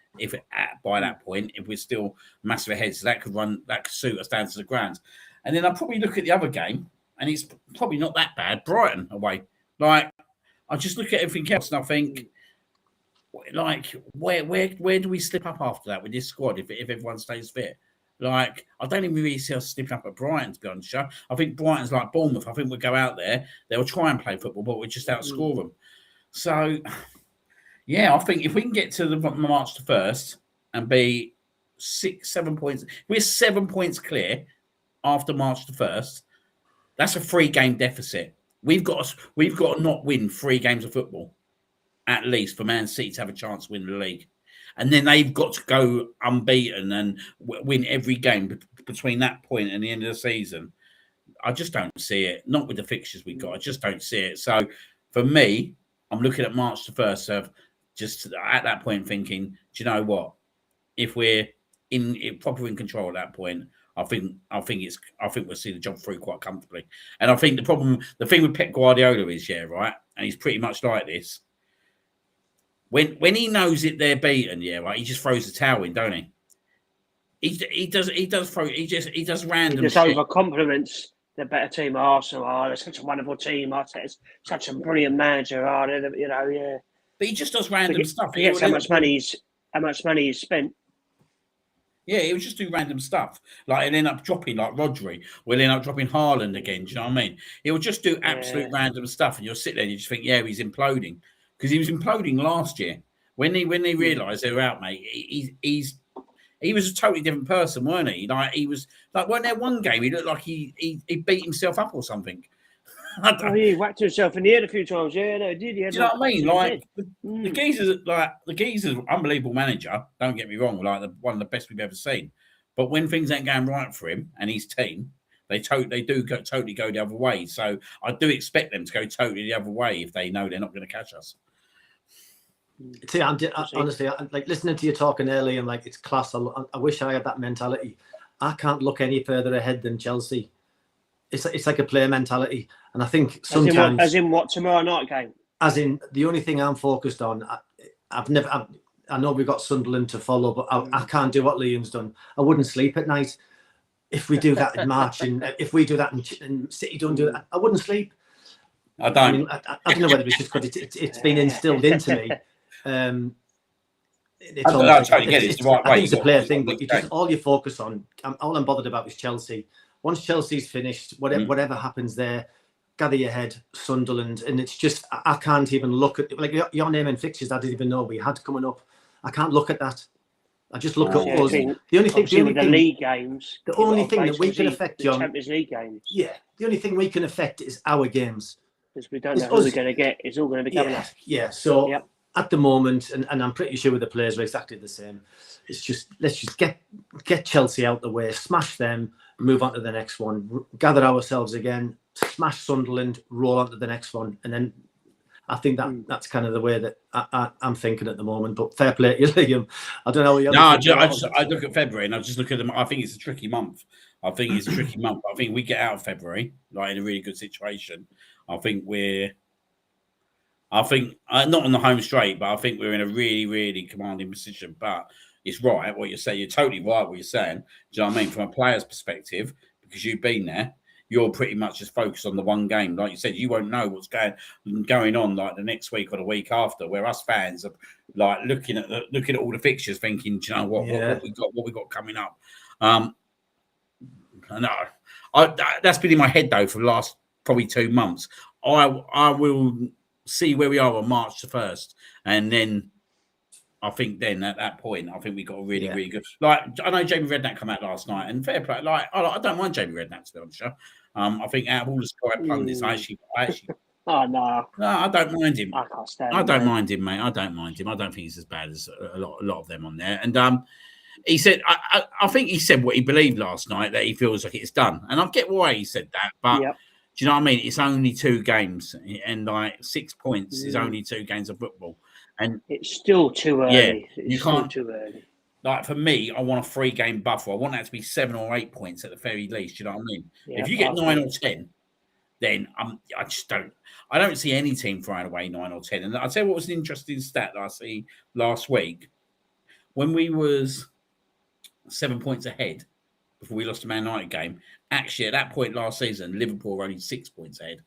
by that point if we're still massive ahead. So that could suit us down to the ground. And then I'll probably look at the other game, and it's probably not that bad. Brighton away. Like, I just look at everything else and I think, like, where do we slip up after that with this squad if everyone stays fit? Like, I don't even really see us slipping up at Brighton, to be honest. I think Brighton's like Bournemouth. I think we'll go out there, they'll try and play football, but we'll just outscore them. So, yeah, I think if we can get to the March the 1st and be 6-7 points, we're 7 points clear after March the 1st. That's a 3-game deficit. We've got to not win 3 games of football, at least, for Man City to have a chance to win the league. And then they've got to go unbeaten and win every game between that point and the end of the season. I just don't see it. Not with the fixtures we've got. I just don't see it. So, for me, I'm looking at March the 1st of just at that point thinking, do you know what? If we're proper in control at that point, I think we'll see the job through quite comfortably. And I think the thing with Pep Guardiola is, right, and he's pretty much like this. When he knows it, they're beaten, right, he just throws the towel in, don't he? He does random. He just over compliments the better team Arsenal are. They're such a wonderful team. Arteta's such a brilliant manager. Yeah. But he just does random stuff. He gets how much money he's spent. Yeah, he'll just do random stuff. Like, he'll end up dropping, like Rodri. We'll end up dropping Haaland again. Do you know what I mean? He'll just do absolute random stuff, and you'll sit there and you just think, yeah, he's imploding. Because he was imploding last year. When they realised they were out, mate, he was a totally different person, weren't he? Like, he was like, weren't there one game he looked like he beat himself up or something? He whacked himself in the head a few times. Yeah, no, he did. Do you know what I mean? Like, the geezer's unbelievable manager. Don't get me wrong, like one of the best we've ever seen. But when things ain't going right for him and his team, they totally go the other way. So I do expect them to go totally the other way if they know they're not going to catch us. See, honestly, like listening to you talking earlier, and like it's class. I wish I had that mentality. I can't look any further ahead than Chelsea. It's like a player mentality, and I think sometimes, as in what, tomorrow night game. As in, the only thing I'm focused on, I know we've got Sunderland to follow, but I can't do what Liam's done. I wouldn't sleep at night if we do that in March, and if we do that and City don't do that, I wouldn't sleep. I don't. I mean, I don't know whether it's just because it's been instilled into me. It's the right way. I think it's a player thing, but all you focus on. All I'm bothered about is Chelsea. Once Chelsea's finished, whatever happens there, gather your head, Sunderland, and it's just I can't even look at like your name and fixtures. I didn't even know we had coming up. I can't look at that. I just look at us. The only thing, the league games. The only thing that we can affect, John, Champions League games. Yeah, the only thing we can affect is our games. Because we don't know who we're going to get. It's all going to be coming up. Yeah. So. Yep. At the moment, and I'm pretty sure with the players are exactly the same. It's just let's just get Chelsea out the way, smash them, move on to the next one, gather ourselves again, smash Sunderland, roll on to the next one, and then I think that's kind of the way that I'm thinking at the moment. But fair play to you, Liam. I don't know. I look at February and I just look at them. I think it's a tricky month. I think we get out of February like in a really good situation. I think not on the home straight, but I think we're in a really, really commanding position. But it's right what you're saying. You're totally right what you're saying. Do you know what I mean? From a player's perspective, because you've been there, you're pretty much just focused on the one game. Like you said, you won't know what's going on like the next week or the week after. Where us fans are like looking at all the fixtures, thinking, do you know what we got coming up. I know that's been in my head though for the last probably 2 months. I will see where we are on March the 1st, and then I think then at that point I think we got a really really good. Like I know Jamie Redknapp come out last night, and fair play. Like I don't mind Jamie Redknapp to be honest. I think out of all the Sky pundits, I Oh no, No, I don't mind him. I can't stand I him. don't mate. mind him, mate. I don't mind him. I don't think he's as bad as a lot of them on there. And he said, I think he said what he believed last night, that he feels like it's done. And I get why he said that, but Yep. do you know what I mean? It's only 2 games, and like 6 points is only 2 games of football. And It's still too yeah, early. you It's still can't. too early. Like for me, I want a 3-game buffer. I want that to be 7 or 8 points at the very least. You know what I mean? Yeah, If you get 9 or 10, then I just don't. I don't see any team throwing away 9 or 10. And I'll tell you what was an interesting stat that I see last week. When we was 7 points ahead before we lost the Man United game, actually at that point last season, Liverpool were only 6 points ahead.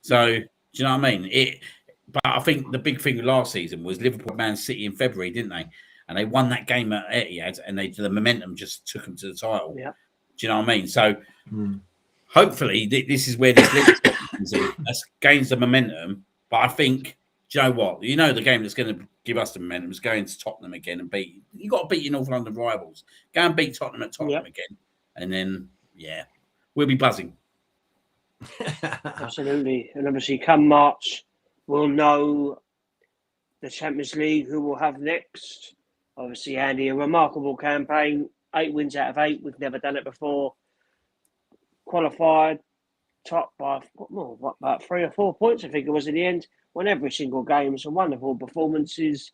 So do you know what I mean? But I think the big thing last season was Liverpool, Man City in February, didn't they? And they won that game at Etihad, and the momentum just took them to the title. Yeah. Do you know what I mean? So hopefully this is where this Liverpool comes in. That gains the momentum. But I think, do you know what? You know the game that's going to give us the momentum is going to Tottenham again and beat. You got to beat your North London rivals. Go and beat Tottenham at Tottenham again, and then we'll be buzzing. Absolutely. And obviously, come March, we'll know the Champions League who we'll have next. Obviously, Andy, a remarkable campaign. 8 wins out of 8. We've never done it before. Qualified, top by about 3 or 4 points, I think it was in the end. Won every single game. Some wonderful performances.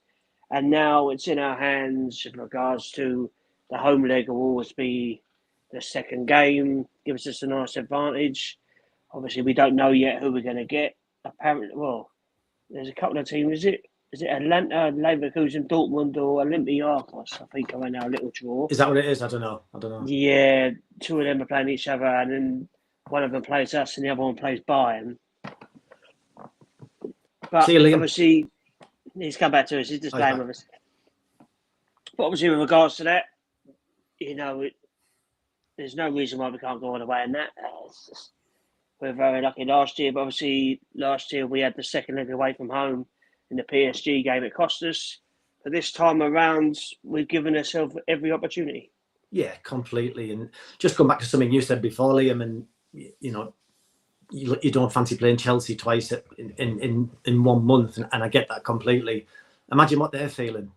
And now it's in our hands in regards to the home leg will always be the second game. Gives us a nice advantage. Obviously, we don't know yet who we're going to get. Apparently, well, there's a couple of teams. Is it Atlanta, Leverkusen, Dortmund, or Olympiacos? I think are in our little draw. Is that what it is? I don't know. Yeah, 2 of them are playing each other, and then one of them plays us, and the other one plays Bayern. But see you, Liam. Obviously, he's come back to us. He's just playing with us. But obviously, with regards to that, there's no reason why we can't go all the way in that. We're very lucky last year, but obviously last year we had the second leg away from home in the PSG game. It cost us. But this time around, we've given ourselves every opportunity. Yeah, completely. And just going back to something you said before, Liam, and you don't fancy playing Chelsea twice in 1 month, and I get that completely. Imagine what they're feeling.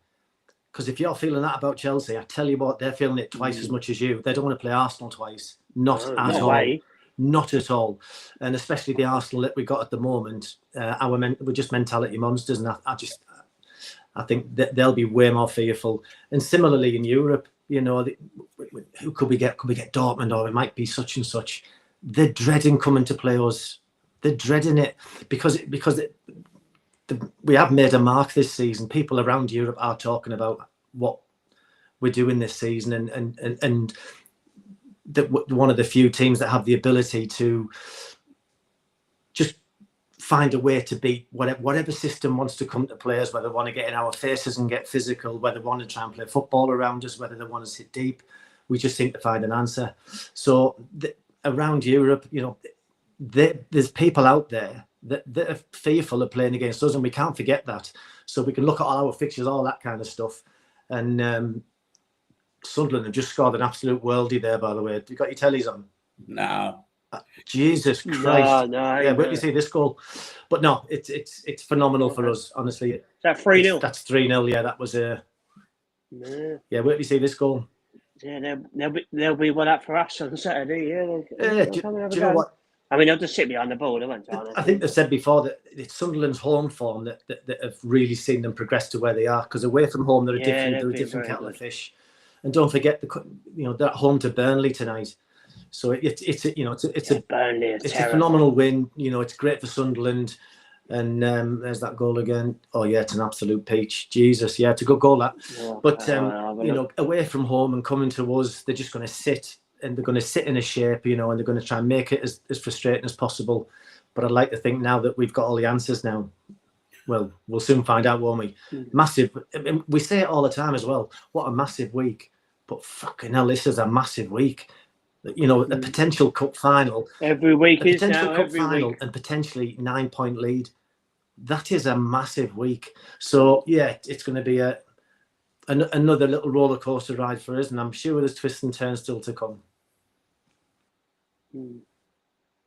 Because if you're feeling that about Chelsea, I tell you what, they're feeling it twice as much as you. They don't want to play Arsenal twice. Not at all. Not at all. And especially the Arsenal that we got at the moment, we're just mentality monsters. And I think that they'll be way more fearful. And similarly in Europe, who could we get? Could we get Dortmund, or it might be such and such? They're dreading coming to play us. They're dreading it because we have made a mark this season. People around Europe are talking about what we're doing this season, and one of the few teams that have the ability to just find a way to beat whatever system wants to come to players, whether they want to get in our faces and get physical, whether they want to try and play football around us, whether they want to sit deep. We just seem to find an answer. So around Europe, there's people out there that are fearful of playing against us, and we can't forget that. So we can look at all our fixtures, all that kind of stuff. And Sunderland have just scored an absolute worldie there, by the way. Have you got your tellies on? No. Jesus Christ. No. Yeah, wait till you see this goal. But no, it's phenomenal for us, honestly. Is that 3-0? That's 3-0, yeah. That was Yeah, wait till you see this goal. Yeah, they'll be one up for us on Saturday. Yeah, do you know what? I mean, they'll just sit behind the ball, they won't. I think they've said before that it's Sunderland's home form that have really seen them progress to where they are. Because away from home, they're a different kettle of fish. And don't forget they're at home to Burnley tonight. So it's a phenomenal win. It's great for Sunderland. And there's that goal again. Oh yeah, it's an absolute peach. Jesus, yeah, it's a good goal that. But away from home and coming to us, they're just going to sit, and they're going to sit in a shape, and they're going to try and make it as frustrating as possible. But I'd like to think now that we've got all the answers now. Well, we'll soon find out, won't we? Massive. I mean, we say it all the time as well. What a massive week. But fucking hell, this is a massive week. A potential cup final. Every week is potential now. cup Every final week. And potentially 9-point lead. That is a massive week. So yeah, it's going to be another little roller coaster ride for us, and I'm sure there's twists and turns still to come.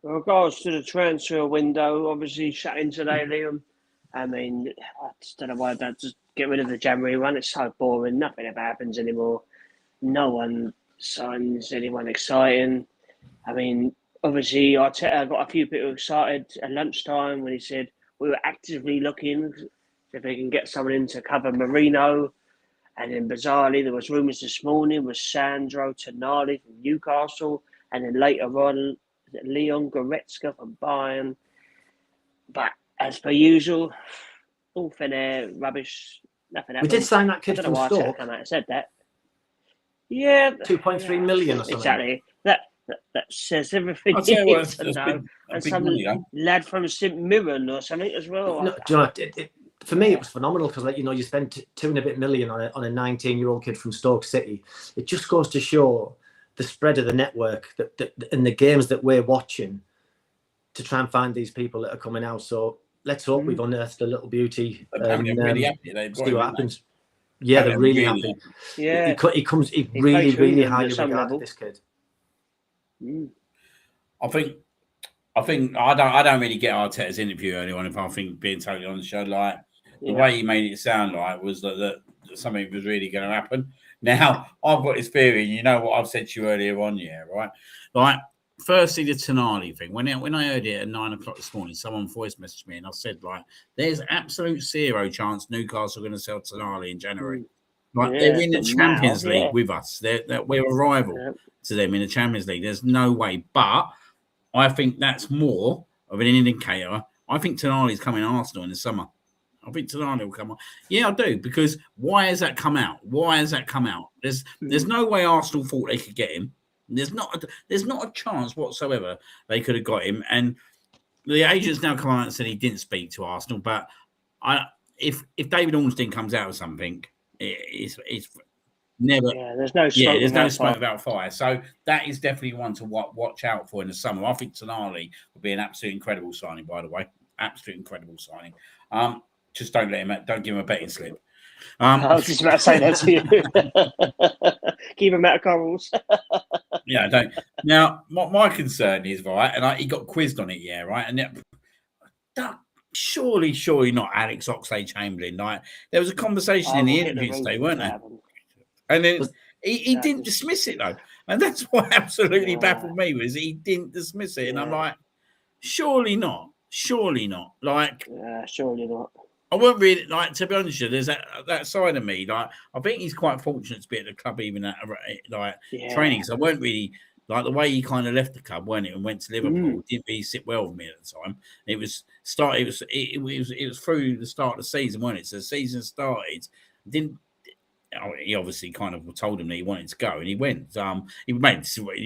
With regards to the transfer window, obviously shutting today, Liam. I mean, I just don't know why they just get rid of the January one. It's so boring. Nothing ever happens anymore. No one signs anyone exciting. I mean, obviously, I got a few people excited at lunchtime when he said we were actively looking if they can get someone in to cover Marino. And then bizarrely, there was rumours this morning with Sandro Tonali from Newcastle, and then later on, Leon Goretzka from Bayern. But as per usual, all thin air, rubbish, nothing happened. We did sign that kid I don't from know why Stoke. I come out and said that. Yeah. 2.3 million or something. Exactly. That says everything I'll tell you you what, need to it's know. And big some money, though. lad from St Mirren or something as well. No, do you know, for me, it was phenomenal because, like, you know, you spent $2 and a bit million on a 19-year-old kid from Stoke City. It just goes to show the spread of the network that and the games that we're watching to try and find these people that are coming out. So let's hope we've unearthed a little beauty and really happy. see what happens. Yeah, they're really happy. Yeah, he really highly regarded, level. this kid. I think I don't really get Arteta's interview early on. If I think being totally on the show, like the way he made it sound like was that something was really going to happen. Now I've got this theory, and you know what I've said to you earlier on, right? Like, firstly, the Tonali thing. When I heard it at 9 o'clock this morning, someone voice messaged me, and I said, like, there's absolute zero chance Newcastle are going to sell Tonali in January. Like, they're in the Champions League with us. We're a rival to them in the Champions League. There's no way. But I think that's more of an indicator. I think Tonali's coming to Arsenal in the summer. I think Tonali will come on. Yeah, I do. Because why has that come out? There's no way Arsenal thought they could get him. There's not a chance whatsoever they could have got him. And the agents now come out and said he didn't speak to Arsenal. But if David Ornstein comes out with something, it's never. Yeah, there's no smoke without fire. So that is definitely one to watch out for in the summer. I think Tonali would be an absolutely incredible signing. By the way, absolutely incredible signing. Just don't give him a betting slip. I was just about to say that to you. Keep him out of corals. Yeah, don't. Now, my concern is, right, and he got quizzed on it, yeah, right, and surely not Alex Oxlade-Chamberlain. Like, there was a conversation in the interview today, weren't there? And then he didn't dismiss it, though, and that's what absolutely baffled me, was he didn't dismiss it, and I'm like, surely not. Like, surely not. I won't really, like, to be honest with you, there's that side of me. Like, I think he's quite fortunate to be at the club, even at training. So I weren't really, like, the way he kind of left the club, weren't it, and went to Liverpool, didn't really sit well with me at the time. It was through the start of the season, wasn't it? So the season started, he obviously kind of told him that he wanted to go, and he went. He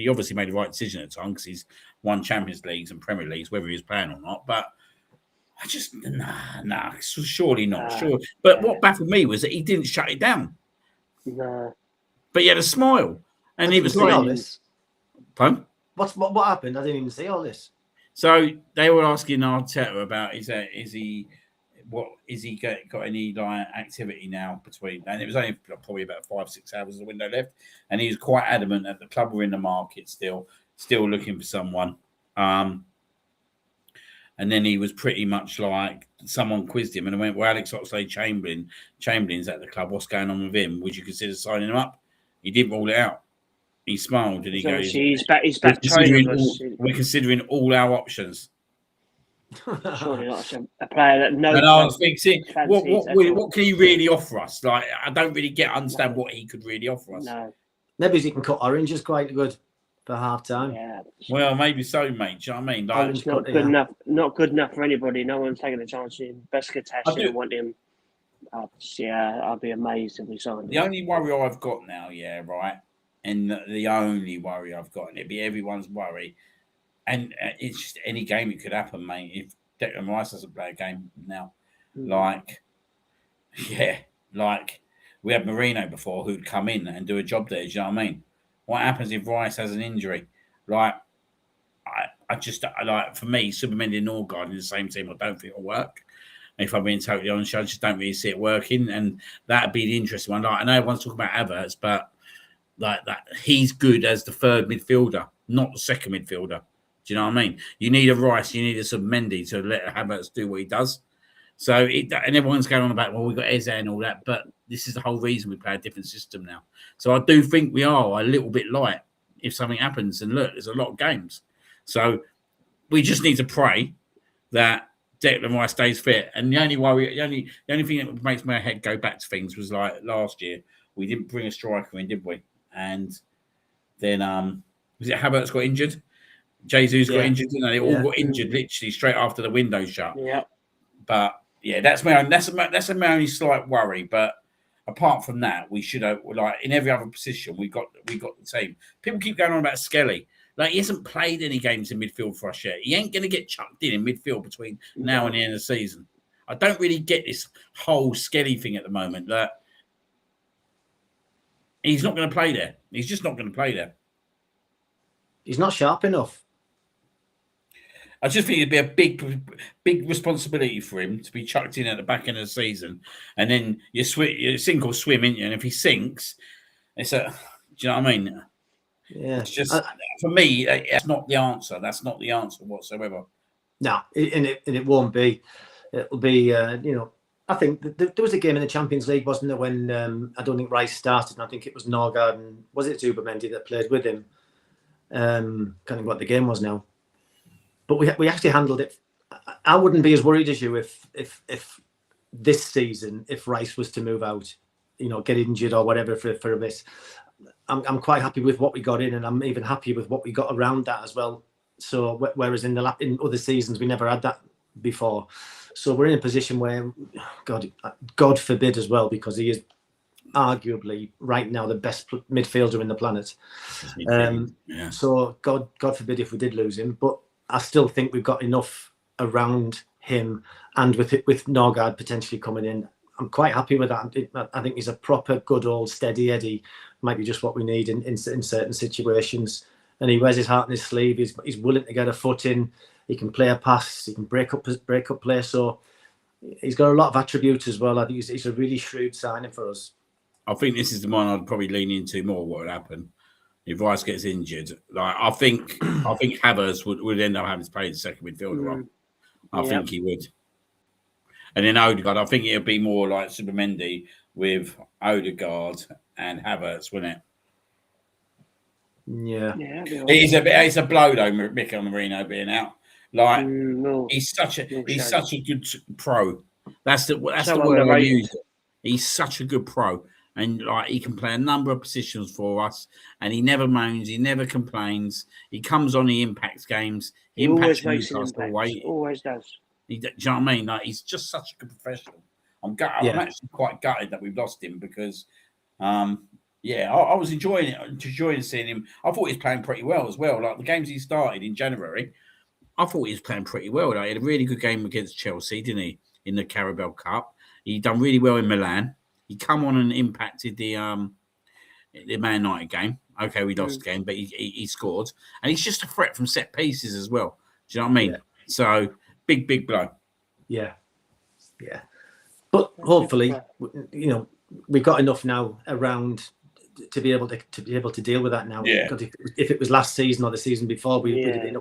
obviously made the right decision at the time because he's won Champions Leagues and Premier Leagues, whether he was playing or not. But I just surely not. Sure. But what baffled me was that he didn't shut it down. No. But he had a smile, and he was like, all this. Pardon? What happened? I didn't even see all this. So they were asking Arteta about is he got any like activity now between, and it was only probably about 5-6 hours of the window left, and he was quite adamant that the club were in the market still looking for someone. And then he was pretty much like, someone quizzed him and went, well, Alex Oxlade-Chamberlain's at the club. What's going on with him? Would you consider signing him up? He didn't rule it out. He smiled and he goes, he's back training us. We're considering all our options. Surely not a player that knows. And I was thinking, what can he really offer us? Like, I don't really understand what he could really offer us. No. Maybe he can cut oranges quite good for half time. Yeah. Well, maybe so, mate. Do you know what I mean? Like, it's not good enough. Not good enough for anybody. No one's taking a chance on him. Besiktas didn't want him. I'd be amazed if we signed him. The only worry I've got now, right, and the only worry I've got, and it'd be everyone's worry, and it's just any game it could happen, mate. If Declan Rice doesn't play a game now, like we had Marino before who'd come in and do a job there. Do you know what I mean? What happens if Rice has an injury? Like, I just like, for me, Supermendi and Norgard in the same team, I don't think it'll work. If I'm being totally honest, I just don't really see it working, and that'd be the interesting one. Like, I know everyone's talking about Havertz, but like that, he's good as the third midfielder, not the second midfielder. Do Do you know what I mean? You need a Rice, you need a Mendy to let Havertz do what he does. So, and everyone's going on about, well, we've got Eze and all that, but this is the whole reason we play a different system now. So I do think we are a little bit light if something happens. And look, there's a lot of games. So we just need to pray that Declan Rice stays fit. And the only thing that makes my head go back to things was like last year, we didn't bring a striker in, did we? And then was it Havertz got injured? Jesus got injured, didn't they? They all got injured literally straight after the window shut. Yeah. But yeah, that's my only slight worry. But apart from that, we should have, like in every other position, we got the team. People keep going on about Skelly. Like, he hasn't played any games in midfield for us yet. He ain't going to get chucked in midfield between now and the end of the season. I don't really get this whole Skelly thing at the moment. That he's not going to play there. He's just not going to play there. He's not sharp enough. I just think it'd be a big responsibility for him to be chucked in at the back end of the season, and then you sink or swim, ain't you? And if he sinks, do you know what I mean? Yeah, it's just for me, that's not the answer. That's not the answer whatsoever. No, and it won't be. It'll be, I think there was a game in the Champions League, wasn't there, when I don't think Rice started, and I think it was Norgard and was it Zubermendi that played with him? Can't think what the game was now. But we actually handled it. I wouldn't be as worried as you if this season, if Rice was to move out, get injured or whatever for a bit. I'm quite happy with what we got in, and I'm even happy with what we got around that as well. So whereas in other seasons we never had that before, so we're in a position where, God forbid as well, because he is arguably right now the best midfielder in the planet. So God forbid if we did lose him, but I still think we've got enough around him, and with Norgard potentially coming in, I'm quite happy with that. I think he's a proper good old steady Eddie. Might be just what we need in certain situations. And he wears his heart on his sleeve. He's willing to get a foot in. He can play a pass. He can break up play. So he's got a lot of attributes as well. I think he's a really shrewd signing for us. I think this is the one I'd probably lean into more. What would happen if Rice gets injured? Like I think Havertz would end up having to play the second midfielder role. I think he would. And then Odegaard, I think it'll be more like Zubimendi with Odegaard and Havertz, wouldn't it? Yeah. It's a blow though, Mikel Merino being out. Like he's such a good pro. That's the word I use. He's such a good pro, and like he can play a number of positions for us, and he never moans, he never complains. He comes on, he impacts games. He impacts Newcastle away. Always does. Do you know what I mean? Like he's just such a good professional. I'm actually quite gutted that we've lost him because, I was enjoying seeing him. I thought he was playing pretty well as well. Like the games he started in January, I thought he was playing pretty well. Like, he had a really good game against Chelsea, didn't he? In the Carabao Cup, he done really well in Milan. He come on and impacted the Man United game. Okay, we lost the game, but he scored, and he's just a threat from set pieces as well. Do you know what I mean? Yeah. So big blow. Yeah. But hopefully, we've got enough now around to be able to deal with that now. Yeah. If it was last season or the season before, we'd have been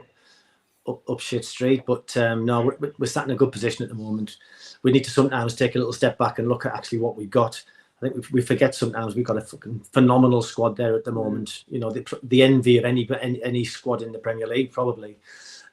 up shit street. But no, we're sat in a good position at the moment. We need to sometimes take a little step back and look at actually what we got. I think we forget sometimes we've got a fucking phenomenal squad there at the moment. The envy of any squad in the Premier League probably,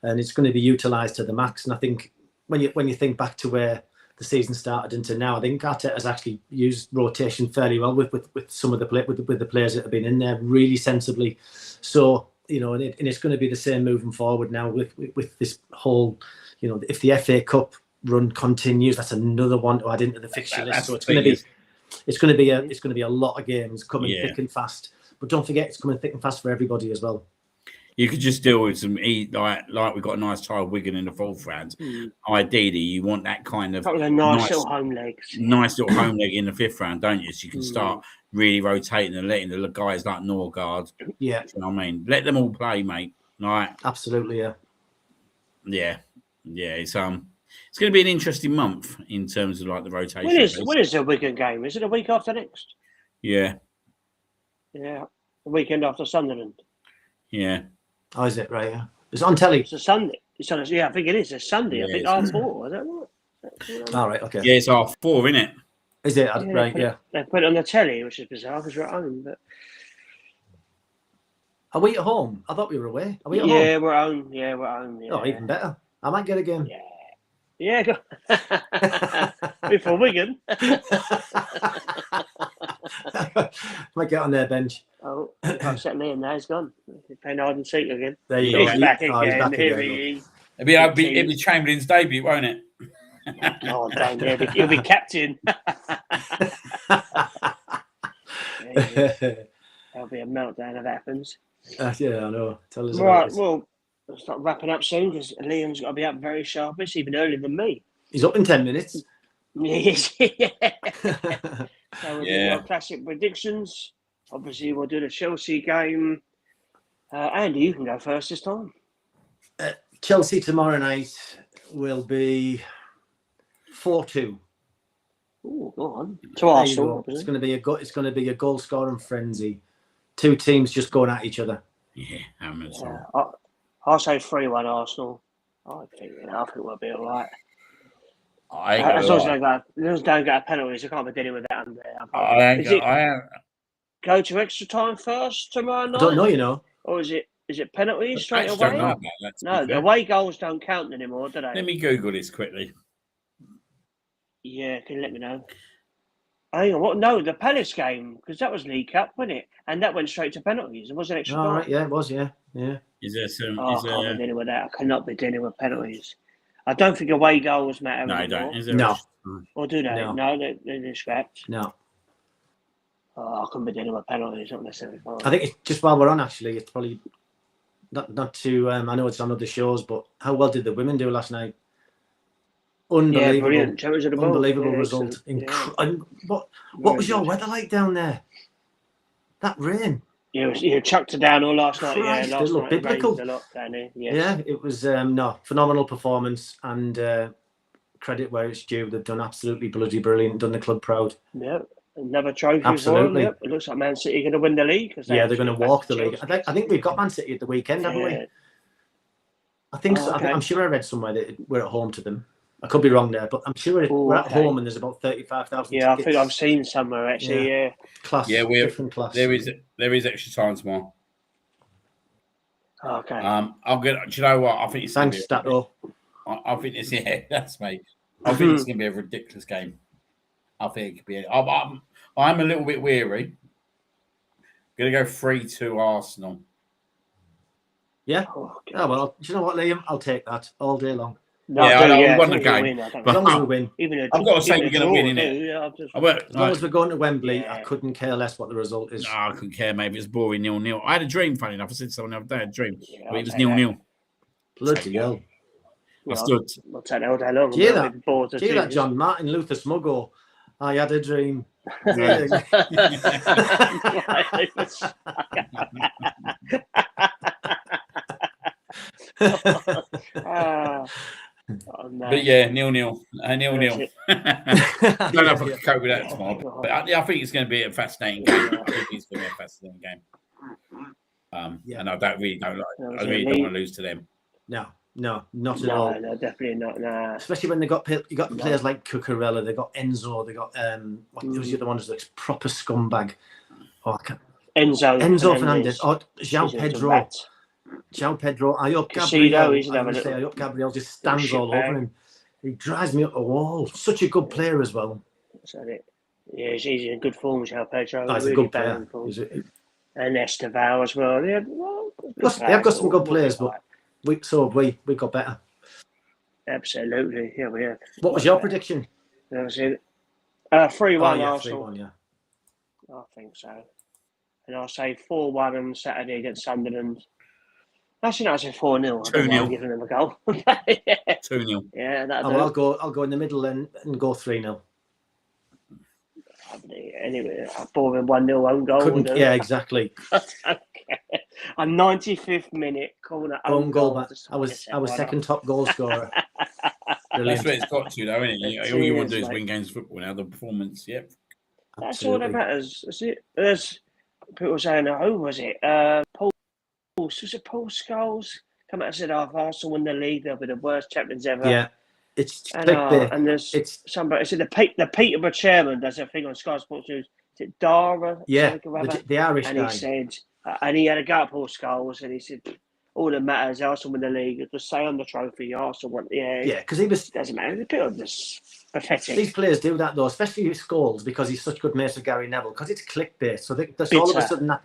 and it's going to be utilised to the max. And I think when you think back to where the season started into now, I think Arteta has actually used rotation fairly well with some of the players that have been in there really sensibly. So and it's going to be the same moving forward now with this whole, if the FA Cup run continues, that's another one to add into the fixture list. So it's going to be a lot of games coming thick and fast. But don't forget, it's coming thick and fast for everybody as well. You could just deal with some like we've got a nice tie of Wigan in the fourth round. Ideally, you want that kind of nice little home legs. Nice little home leg in the fifth round, don't you? So you can start really rotating and letting the guys like Norgard. Yeah. You know what I mean? Let them all play, mate. Right. Absolutely, yeah. Yeah. It's going to be an interesting month in terms of like the rotation. When is the Wigan game? Is it a week after next? Yeah. Yeah. The weekend after Sunderland. Yeah. Oh, is it? Right, yeah. It's on telly. It's a Sunday. It's on. I think it is a Sunday. I think Yeah, R4. I don't know. All right, okay. Yeah, it's R4, isn't it? Is it? Right, They put it on the telly, which is bizarre because we're at home. But Are we at home? I thought we were away. Are we at yeah, home? we're home. Yeah, we're home. Yeah. Oh, even better. I might get a game. Yeah. Go. Before Wigan. Might get on their bench. Oh, I've set Liam now. He's gone. He's playing hide and seek again. There you He's go. back He's again. back Here again. he is. It'll be Chamberlain's debut, won't it? Oh, don't. He'll be captain. That'll be a meltdown if that happens. Yeah, I know. Tell us Right, about it. well, we'll start wrapping up soon because Liam's got to be up very sharpish, even earlier than me. He's up in 10 minutes. Yes, yeah. So we'll do Yeah. our classic predictions. Obviously, we'll do the Chelsea game. Andy, you can go first this time. Chelsea tomorrow night will be 4-2. Oh, go on. To There you Arsenal. go. It's going to be a goal scoring frenzy. Two teams just going at each other. Yeah, I'm as well. I'll say 3-1 Arsenal. I think we'll be all right. As long as they don't get penalties, I can't be dealing with that. Go to extra time first tomorrow night? I don't know, you know. Or is it penalties straight I away? don't know about that, No, the away goals don't count anymore, do they? Let me Google this quickly. Yeah, can you let me know? Hang on, what? No, the Palace game, because that was League Cup, wasn't it? And that went straight to penalties. It wasn't extra All time. right, yeah, it was, yeah. Is there some? I can't be dealing with that. I cannot be dealing with penalties. I don't think away goals matter No, I anymore. don't. Is there No. Or do they? No. They're scrapped. No. Oh, I couldn't be dealing with penalties, not necessarily. I think it's just while we're on, actually, it's probably not to. I know it's on other shows, but how well did the women do last night? Unbelievable! Yeah, brilliant. Champions of the world. Unbelievable Yeah, result. excellent. What Very was your good. weather like down there? That rain. You chucked it down all last night. Christ, Yeah, it last looked night it biblical. rained a lot down here. Yes. Yeah, it was phenomenal performance, and credit where it's due. They've done absolutely bloody brilliant. Done the club proud. Yeah. Another trophy. Absolutely. Yep. It looks like Man City are going to win the league. Yeah, they're going to walk the league. I think we've got Man City at the weekend, haven't we? I think so. Okay. I'm sure I read somewhere that we're at home to them. I could be wrong there, but I'm sure we're at home and there's about 35,000. Yeah, tickets. I think I've seen somewhere actually. Yeah. Class. Yeah, different class. There is extra time tomorrow. Okay. I'm gonna. Do you know what? I think it's. Thanks, Stato. I think it's. Yeah, that's me. I think it's going to be a ridiculous game. I think it could be. I'm a little bit weary. Going to go 3-2 Arsenal. Yeah. Oh, well, do you know what, Liam? I'll take that all day long. No, Yeah, I know, we won as the long as game, we win, As long as we win. I've got to say we're going to win, innit? As long as we're going to Wembley, Yeah. I couldn't care less what the result is. No, I couldn't care. Maybe it's boring 0-0. I had a dream, funny enough. I said to someone the other day, I had a dream. Yeah, But it was I'll take 0-0. Bloody hell. I stood. I'll take that all day long. Do you hear I'll be bored to that? Do you hear that, tears. John? Martin Luther Smuggle. I had a dream. Oh, no. But yeah, 0-0. 0-0. I don't know if I can cope with that tomorrow. God. But I think it's going to be a fascinating game. I think it's going to be a fascinating game. And I really don't want to lose to them. No, not at all. No, definitely not. Nah. Especially when you got players like Cucurella, they got Enzo, they got what was the other one? That's proper scumbag. Oh, I can't. Enzo Fernandez. Oh, João Pedro. I hope Gabriel just stands all over him. He drives me up the wall. Such a good player as well. Yeah, he's in good form, João Pedro. Oh, he's really a good bad player. And Esteval as well. Yeah, They have got some good players, but we got better. Absolutely. Yeah, we have. What was your prediction? That was it. 3-1 yeah, Arsenal. 3-1, yeah. I think so. And I'll say 4-1 on Saturday against Sunderland. Actually, no, I say 4-0. 2-0. Giving them a goal. 2-0. Yeah, I'll go in the middle and go 3-0. Anyway, a boring 1-0 own goal. Yeah, exactly. A 95th minute corner own goal. I was second top goal scorer. That's where it's got to, though, isn't it? All you want to do is win games of football now. The performance, yep. That's all that matters. That's it. There's people saying, who was it? Paul Scholes come out and said, "Oh, if Arsenal win the league, they'll be the worst champions ever." Yeah, it's And, clickbait. and there's It's somebody. Is it the Peterborough chairman does a thing on Sky Sports News? Is it Dara? yeah, Something or other? the Irish And guy. he said, and he had a go at Paul Scholes, and he said, all that matters, Arsenal win the league. Just say on the trophy, Arsenal won. Yeah, because he was. doesn't matter. It's a bit of this pathetic. These players do that though, especially Scholes, because he's such good mates with Gary Neville. Because it's clickbait, so that's all of a sudden that's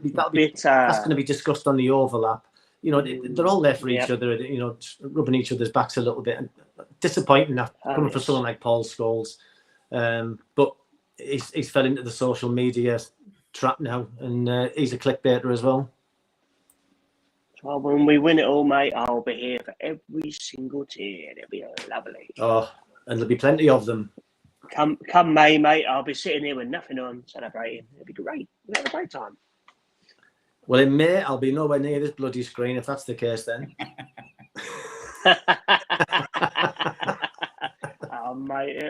going to be discussed on the overlap. You know, they're all there for each other. You know, rubbing each other's backs a little bit. And disappointing that coming from someone like Paul Scholes, but he's fell into the social media trap now, and he's a clickbaiter as well. Well, when we win it all, mate, I'll be here for every single tear. It'll be lovely. Oh, and there'll be plenty of them. Come May, mate, I'll be sitting here with nothing on, celebrating. It'll be great. We'll have a great time. Well, in May, I'll be nowhere near this bloody screen if that's the case then. Oh, mate,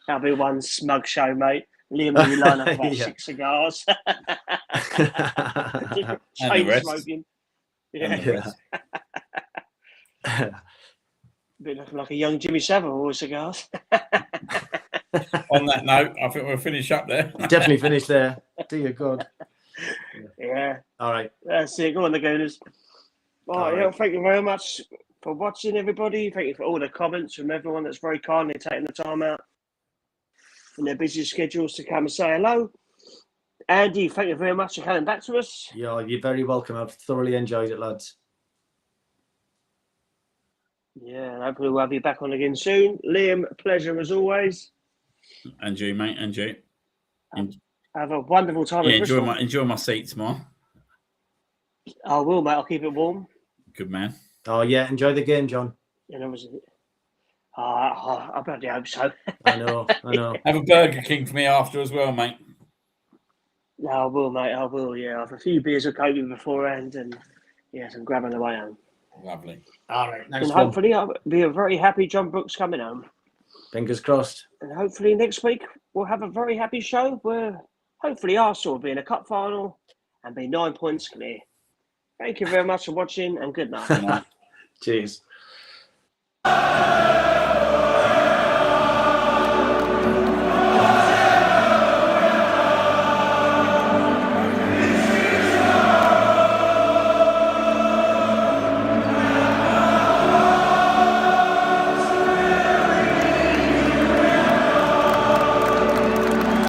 that'll be one smug show, mate. Liam will be lining up about 6 cigars. Chain smoking. Yeah. Bit looking like a young Jimmy Savile with cigars. On that note, I think we'll finish up there. Definitely finish there. Dear God. Yeah. All right. That's it. Go on, the Gooners. All right. Thank you very much for watching, everybody. Thank you for all the comments from everyone that's very kindly taking the time out from their busy schedules to come and say hello. Andy, thank you very much for coming back to us. Yeah, you're very welcome. I've thoroughly enjoyed it, lads. Yeah, and hopefully we'll have you back on again soon. Liam, pleasure as always. And you, mate, and you. Have a wonderful time. Yeah, enjoy my seat tomorrow. I will, mate. I'll keep it warm. Good man. Oh yeah, enjoy the game, John. And I bloody hope so. I know. Have a Burger King for me after as well, mate. No, I will, mate. I will. Yeah, I'll have a few beers with Kobe beforehand, and some grab on the way home. Lovely. All right. Nice and one. hopefully, I'll be a very happy John Brooks coming home. Fingers crossed. And hopefully next week we'll have a very happy show where hopefully Arsenal will be in a cup final and be 9 points clear. Thank you very much for watching, and good night. Cheers.